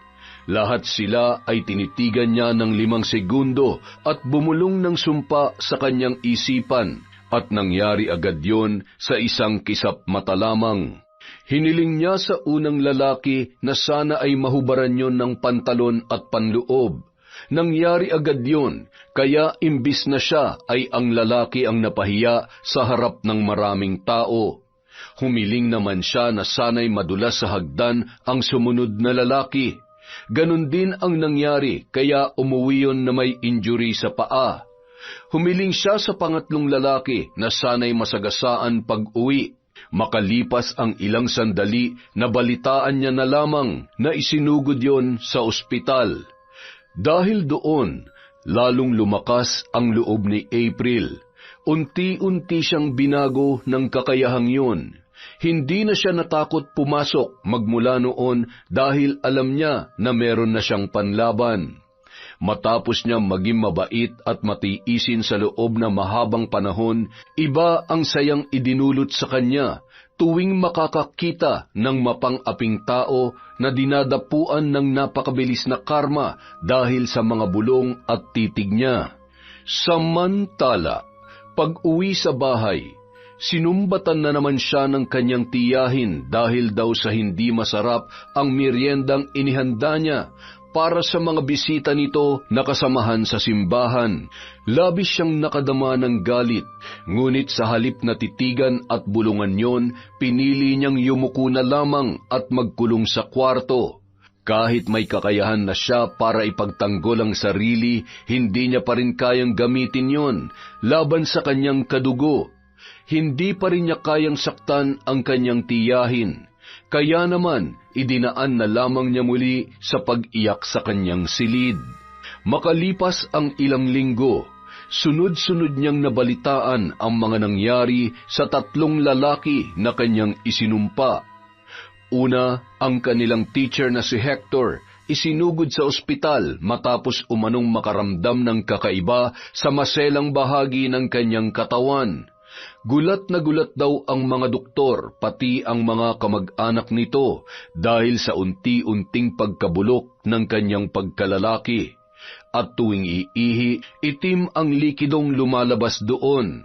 Lahat sila ay tinitigan niya ng 5 segundo at bumulong ng sumpa sa kanyang isipan at nangyari agad yon sa isang kisap mata lamang. Hiniling niya sa unang lalaki na sana ay mahubaran yon ng pantalon at panloob. Nangyari agad yon, kaya imbis na siya ay ang lalaki ang napahiya sa harap ng maraming tao. Humiling naman siya na sana'y madulas sa hagdan ang sumunod na lalaki. Ganon din ang nangyari, kaya umuwi yon na may injury sa paa. Humiling siya sa pangatlong lalaki na sana'y masagasaan pag-uwi. Makalipas ang ilang sandali, nabalitaan niya na lamang na isinugod yon sa ospital. Dahil doon, lalong lumakas ang loob ni April. Unti-unti siyang binago ng kakayahang yon. Hindi na siya natakot pumasok magmula noon dahil alam niya na meron na siyang panlaban. Matapos niya maging mabait at matiisin sa loob na mahabang panahon, iba ang sayang idinulot sa kanya tuwing makakakita ng mapang-aping tao na dinadapuan ng napakabilis na karma dahil sa mga bulong at titig niya. Samantala, pag-uwi sa bahay, sinumbatan na naman siya ng kanyang tiyahin dahil daw sa hindi masarap ang meriendang inihanda niya para sa mga bisita nito na kasamahan sa simbahan. Labis siyang nakadama ng galit, ngunit sa halip na titigan at bulungan yon, pinili niyang yumuko na lamang at magkulong sa kwarto. Kahit may kakayahan na siya para ipagtanggol ang sarili, hindi niya pa rin kayang gamitin yon laban sa kanyang kadugo. Hindi pa rin niya kayang saktan ang kanyang tiyahin. Kaya naman, idinaan na lamang niya muli sa pag-iyak sa kanyang silid. Makalipas ang ilang linggo, Sunod-sunod niyang nabalitaan ang mga nangyari sa 3 lalaki na kanyang isinumpa. Una, ang kanilang teacher na si Hector, isinugod sa ospital matapos umanong makaramdam ng kakaiba sa maselang bahagi ng kanyang katawan. Gulat na gulat daw ang mga doktor, pati ang mga kamag-anak nito, dahil sa unti-unting pagkabulok ng kanyang pagkalalaki. At tuwing iihi, itim ang likidong lumalabas doon.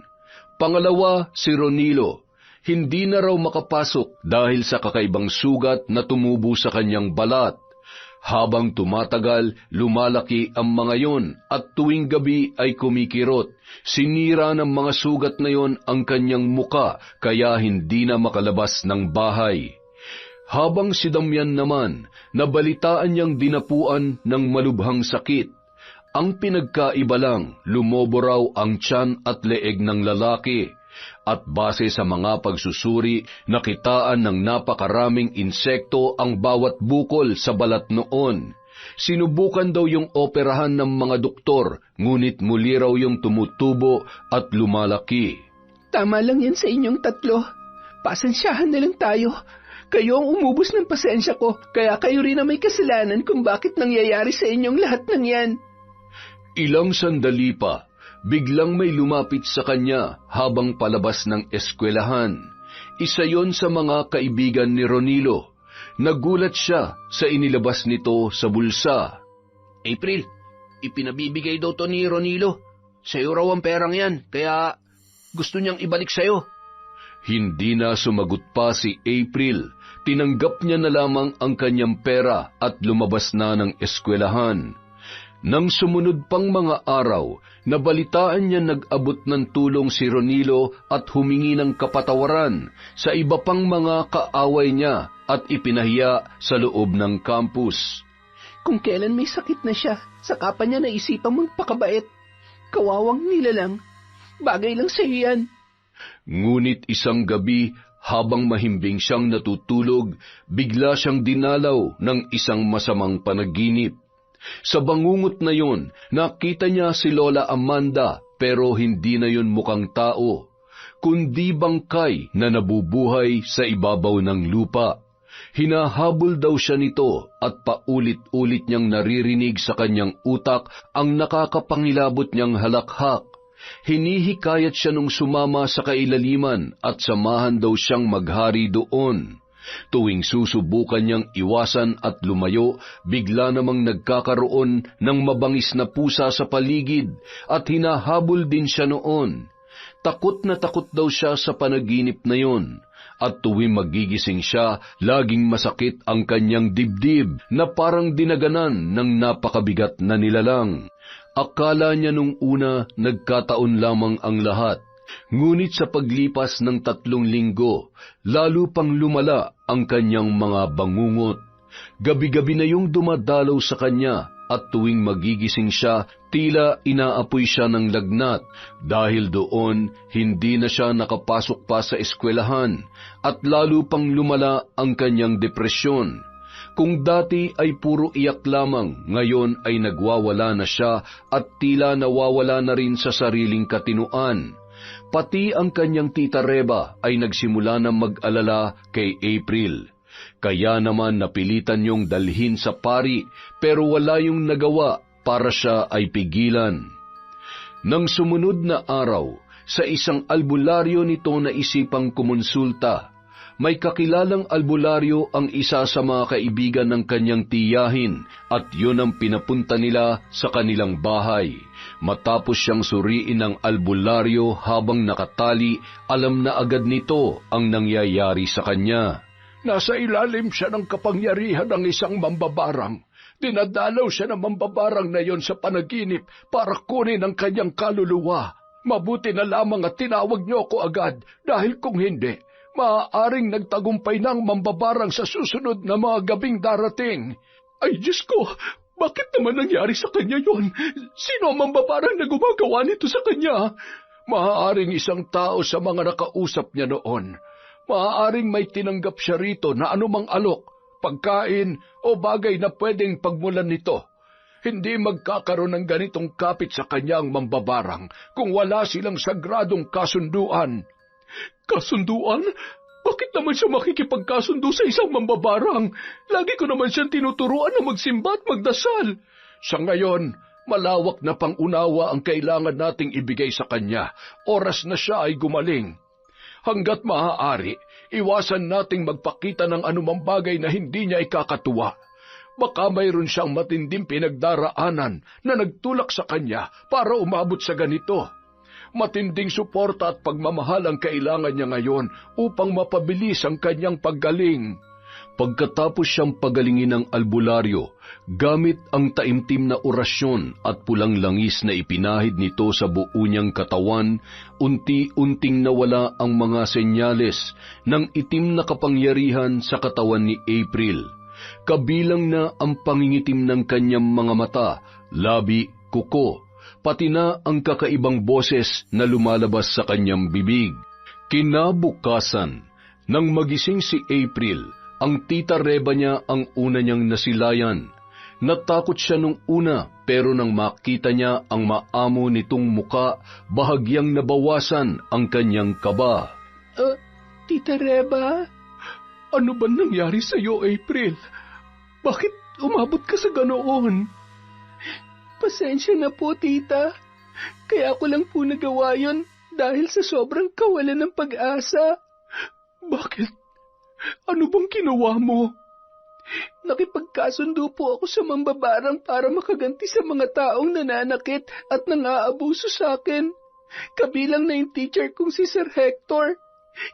Pangalawa, si Ronilo. Hindi na raw makapasok dahil sa kakaibang sugat na tumubo sa kanyang balat. Habang tumatagal, lumalaki ang mga yon at tuwing gabi ay kumikirot. Sinira ng mga sugat na yon ang kanyang muka kaya hindi na makalabas ng bahay. Habang si Damian naman, nabalitaan niyang dinapuan ng malubhang sakit. Ang pinagkaiba lang, lumobo raw ang tiyan at leeg ng lalaki. At base sa mga pagsusuri, nakitaan ng napakaraming insekto ang bawat bukol sa balat noon. Sinubukan daw yung operahan ng mga doktor, ngunit muli raw yung tumutubo at lumalaki. Tama lang yan sa inyong 3. Pasensyahan na lang tayo. Kayo ang umubos ng pasensya ko, kaya kayo rin ang may kasalanan kung bakit nangyayari sa inyong lahat ng yan. Ilang sandali pa, biglang may lumapit sa kanya habang palabas ng eskwelahan. Isa yon sa mga kaibigan ni Ronilo. Nagulat siya sa inilabas nito sa bulsa. April, ipinabibigay daw to ni Ronilo. Sa'yo raw ang perang yan, kaya gusto niyang ibalik sa'yo. Hindi na sumagot pa si April. Tinanggap niya na lamang ang kanyang pera at lumabas na ng eskwelahan. Nang sumunod pang mga araw, nabalitaan niya nag-abot ng tulong si Ronilo at humingi ng kapatawaran sa iba pang mga kaaway niya at ipinahiya sa loob ng campus. Kung kailan may sakit na siya, saka pa niya naisipan mong pakabait. Kawawang nilalang. Bagay lang sa iyo yan. Ngunit isang gabi, habang mahimbing siyang natutulog, bigla siyang dinalaw ng isang masamang panaginip. Sa bangungot na yon, nakita niya si Lola Amanda pero hindi na yon mukhang tao, kundi bangkay na nabubuhay sa ibabaw ng lupa. Hinahabol daw siya nito at paulit-ulit niyang naririnig sa kanyang utak ang nakakapangilabot niyang halakhak. Hinihikayat siya nung sumama sa kailaliman at samahan daw siyang maghari doon. Tuwing susubukan niyang iwasan at lumayo, bigla namang nagkakaroon ng mabangis na pusa sa paligid at hinahabol din siya noon. Takot na takot daw siya sa panaginip na yon. At tuwing magigising siya, laging masakit ang kanyang dibdib na parang dinaganan ng napakabigat na nilalang. Akala niya nung una nagkataon lamang ang lahat. Ngunit sa paglipas ng 3 linggo, lalo pang lumala ang kanyang mga bangungot. Gabi-gabi na yung dumadalaw sa kanya at tuwing magigising siya, tila inaapoy siya ng lagnat. Dahil doon, hindi na siya nakapasok pa sa eskwelahan at lalo pang lumala ang kanyang depresyon. Kung dati ay puro iyak lamang, ngayon ay nagwawala na siya at tila nawawala na rin sa sariling katinuan. Pati ang kanyang tita Reba ay nagsimula na mag-alala kay April. Kaya naman napilitan niyong dalhin sa pari pero wala yung nagawa para siya ay pigilan. Nang sumunod na araw, sa isang albularyo nito na isipang kumonsulta, may kakilalang albularyo ang isa sa mga kaibigan ng kanyang tiyahin at yun ang pinapunta nila sa kanilang bahay. Matapos siyang suriin ng albularyo habang nakatali, alam na agad nito ang nangyayari sa kanya. Nasa ilalim siya ng kapangyarihan ng isang mambabarang. Dinadalaw siya ng mambabarang na yon sa panaginip para kunin ang kanyang kaluluwa. Mabuti na lamang at tinawag niyo ako agad dahil kung hindi, maaaring nagtagumpay ng mambabarang sa susunod na mga gabing darating. Ay, Diyos ko! Bakit naman nangyari sa kanya yon? Sino ang mambabarang na gumagawa nito sa kanya? Maaaring isang tao sa mga nakausap niya noon. Maaaring may tinanggap siya rito na anumang alok, pagkain o bagay na pwedeng pagmulan nito. Hindi magkakaroon ng ganitong kapit sa kanyang mambabarang kung wala silang sagradong kasunduan. Kasunduan? Bakit naman siya makikipagkasundo sa isang mambabarang? Lagi ko naman siyang tinuturuan na magsimba at magdasal. Sa ngayon, malawak na pangunawa ang kailangan nating ibigay sa kanya. Oras na siya ay gumaling. Hanggat maaari, iwasan nating magpakita ng anumang bagay na hindi niya ikakatuwa. Baka mayroon siyang matinding pinagdaraanan na nagtulak sa kanya para umabot sa ganito. Matinding suporta at pagmamahal ang kailangan niya ngayon upang mapabilis ang kanyang paggaling. Pagkatapos siyang pagalingin ng albularyo, gamit ang taimtim na orasyon at pulang langis na ipinahid nito sa buo niyang katawan, unti-unting nawala ang mga senyales ng itim na kapangyarihan sa katawan ni April. Kabilang na ang pangingitim ng kanyang mga mata, labi, kuko, pati na ang kakaibang boses na lumalabas sa kanyang bibig. Kinabukasan, nang magising si April, ang tita Reba niya ang una niyang nasilayan. Natakot siya nung una, pero nang makita niya ang maamo nitong muka, bahagyang nabawasan ang kanyang kaba. Tita Reba? Ano ba nangyari sa iyo, April? Bakit umabot ka sa ganoon? Pasensya na po, tita. Kaya ko lang po nagawa yun dahil sa sobrang kawalan ng pag-asa. Bakit? Ano bang ginawa mo? Nakipagkasundo po ako sa mambabarang para makaganti sa mga taong nananakit at nang-aabuso sa akin. Kabilang na yung teacher kong si Sir Hector,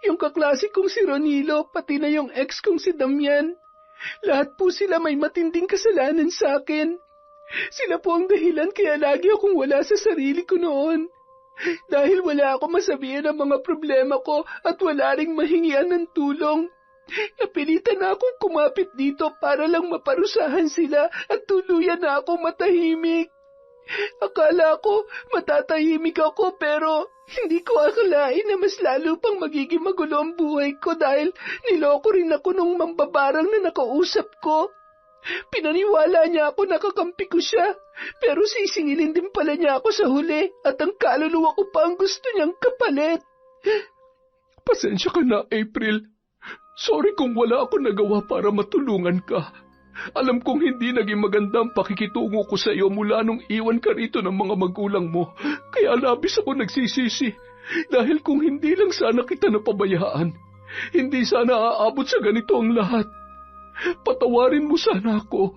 yung kaklase kong si Ronilo, pati na yung ex kong si Damian. Lahat po sila may matinding kasalanan sa akin. Sila po ang dahilan kaya lagi akong wala sa sarili ko noon. Dahil wala akong masabihan ng mga problema ko at wala ring mahingian ng tulong. Napilitan na akong kumapit dito para lang maparusahan sila at tuluyan na akong matahimik. Akala ko matatahimik ako pero hindi ko akalain na mas lalo pang magiging magulo ang buhay ko dahil niloko rin ako nung mambabarang na nakausap ko. Pinaniwala niya ako na kakampi ko siya, pero sisingilin din pala niya ako sa huli at ang kaluluwa ko pa ang gusto niyang kapalit. Pasensya ka na, April. Sorry kung wala ako nagawa para matulungan ka. Alam kong hindi naging maganda ang pakikitungo ko sa iyo mula nung iwan ka rito ng mga magulang mo. Kaya labis ako nagsisisi. Dahil kung hindi lang sana kita napabayaan, hindi sana aabot sa ganito ang lahat. Patawarin mo sana ako.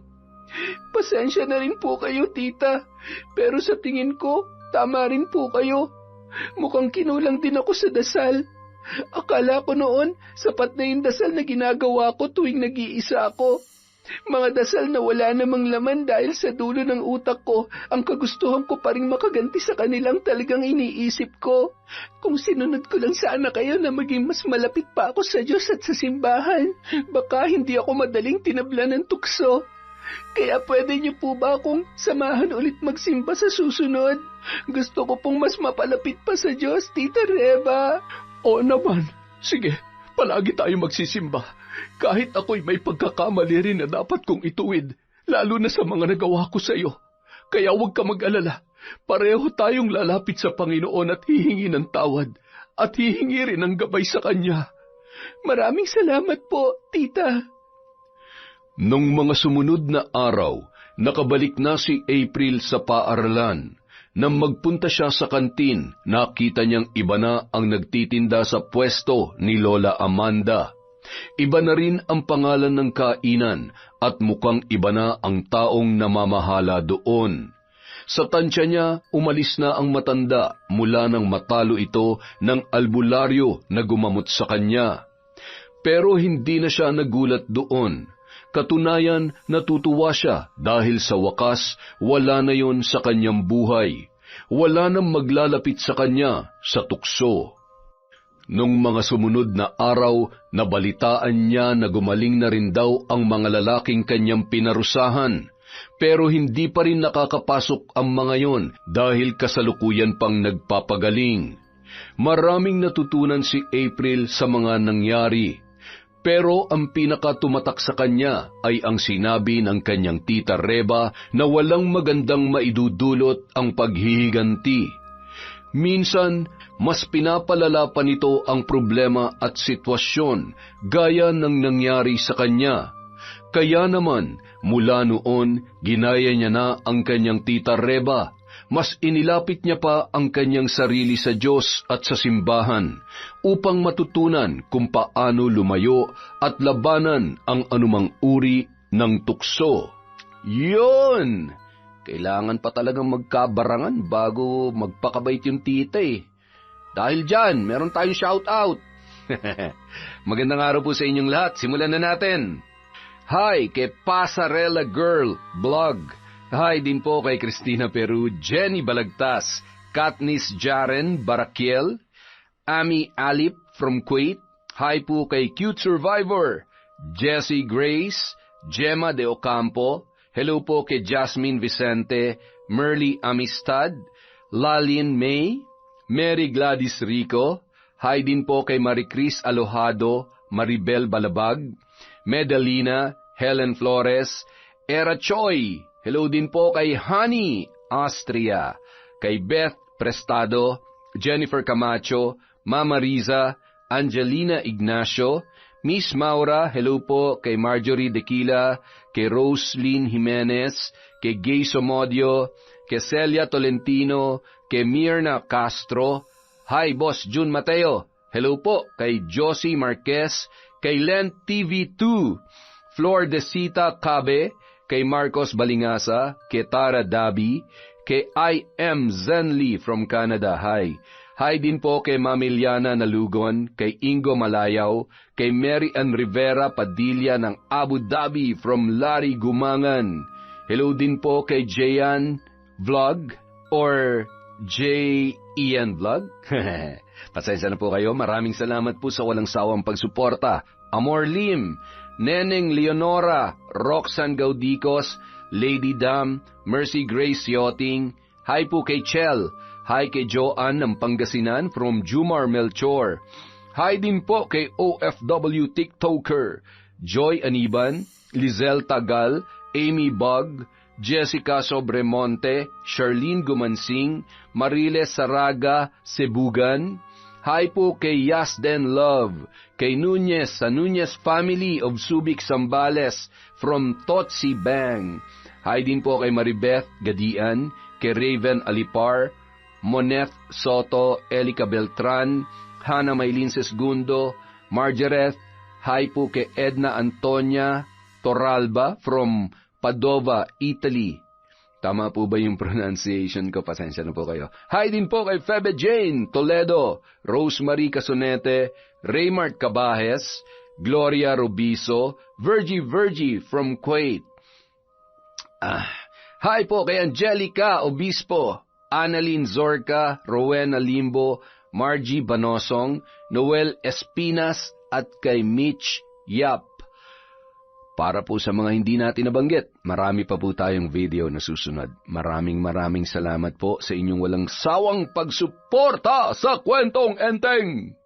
Pasensya na rin po kayo, tita. Pero sa tingin ko, tama rin po kayo. Mukhang kinulang din ako sa dasal. Akala ko noon, sapat na yung dasal na ginagawa ko tuwing nag-iisa ako. Mga dasal na wala namang laman dahil sa dulo ng utak ko, ang kagustuhan ko pa rin makaganti sa kanilang talagang iniisip ko. Kung sinunod ko lang sana kayo na maging mas malapit pa ako sa Diyos at sa simbahan, baka hindi ako madaling tinabla ng tukso. Kaya pwede niyo po ba akong samahan ulit magsimba sa susunod? Gusto ko pong mas mapalapit pa sa Diyos, Tita Reba. Oo naman. Sige, palagi tayo magsisimba. Kahit ako'y may pagkakamali rin na dapat kong ituwid, lalo na sa mga nagawa ko sa iyo. Kaya huwag ka mag-alala. Pareho tayong lalapit sa Panginoon at hihingi ng tawad at hihingi rin ng gabay sa Kanya. Maraming salamat po, Tita. Nung mga sumunod na araw, nakabalik na si April sa paaralan. Nang magpunta siya sa kantin, nakita niyang iba na ang nagtitinda sa pwesto ni Lola Amanda. Iba na rin ang pangalan ng kainan at mukhang iba na ang taong namamahala doon. Sa tansya niya, umalis na ang matanda mula nang matalo ito ng albularyo na gumamot sa kanya. Pero hindi na siya nagulat doon. Katunayan, natutuwa siya dahil sa wakas wala na yon sa kanyang buhay. Wala nang maglalapit sa kanya sa tukso. Nung mga sumunod na araw, nabalitaan niya na gumaling na rin daw ang mga lalaking kanyang pinarusahan. Pero hindi pa rin nakakapasok ang mga yon dahil kasalukuyan pang nagpapagaling. Maraming natutunan si April sa mga nangyari. Pero ang pinakatumatak sa kanya ay ang sinabi ng kanyang tita Reba na walang magandang maidudulot ang paghihiganti. Minsan, mas pinapalala pa nito ang problema at sitwasyon gaya ng nangyari sa kanya. Kaya naman, mula noon, ginaya niya na ang kanyang tita Reba. Mas inilapit niya pa ang kanyang sarili sa Diyos at sa simbahan upang matutunan kung paano lumayo at labanan ang anumang uri ng tukso. Yun! Kailangan pa talagang magkabarangan bago magpakabait yung tita eh. Dahil dyan, meron tayong shoutout. Magandang araw po sa inyong lahat. Simulan na natin. Hi kay Pasarela Girl Blog. Hi din po kay Cristina Peru, Jenny Balagtas, Katniss Jaren Barakiel, Ami Alip from Kuwait. Hi po kay Cute Survivor, Jessie Grace, Gemma de Ocampo. Hello po kay Jasmine Vicente, Merly Amistad, Lalin May, Mary Gladys Rico. Hi din po kay Maricris Alojado, Maribel Balabag, Medalina, Helen Flores, Era Choi. Hello din po kay Honey Austria, kay Beth Prestado, Jennifer Camacho, Mama Riza, Angelina Ignacio, Miss Maura. Hello po kay Marjorie Dequila, kay Roslyn Jimenez, kay Gay Somodio, kay Celia Tolentino, kay Mirna Castro. Hi, Boss Jun Mateo. Hello po kay Josie Marquez, kay Len TV2, Flor Desita Cabe, kay Marcos Balingasa, kay Tara Dabi, kay I Am Zenly from Canada. Hi. Hi din po kay Mamiliana Nalugon, kay Ingo Malayaw, kay Mary Ann Rivera Padilla ng Abu Dhabi from Larry Gumangan. Hello din po kay Jayan Vlog or J. Ian Vlog. Pasensya na po kayo. Maraming salamat po sa walang sawang pagsuporta. Amor Lim, Neneng Leonora, Roxanne Gaudicos, Lady Dam, Mercy Grace Yachting. Hi po kay Chel. Hi kay Joanne ng Pangasinan from Jumar Melchor. Hi din po kay OFW TikToker, Joy Aniban, Lizelle Tagal, Amy Bug, Jessica Sobremonte, Charlene Gumansing, Mariles Saraga Sebugan. Hi po kay Yasden Love, kay Nunez sa Nunez Family of Subic Zambales from Totsi Bang. Hi din po kay Maribeth Gadian, kay Raven Alipar, Moneth Soto, Elica Beltran, Hana Maylin Sesgundo, Margareth. Hi po kay Edna Antonia Toralba from Padova, Italy. Tama po ba yung pronunciation ko? Pasensya na po kayo. Hi din po kay Febe Jane Toledo, Rosemary Casonete, Raymart Cabajes, Gloria Rubiso, Virgie from Kuwait. Hi po kay Angelica Obispo, Annalyn Zorca, Rowena Limbo, Margie Banosong, Noel Espinas at kay Mitch Yap. Para po sa mga hindi natin nabanggit, marami pa po tayong video na susunod. Maraming salamat po sa inyong walang sawang pagsuporta sa Kwentong Enteng!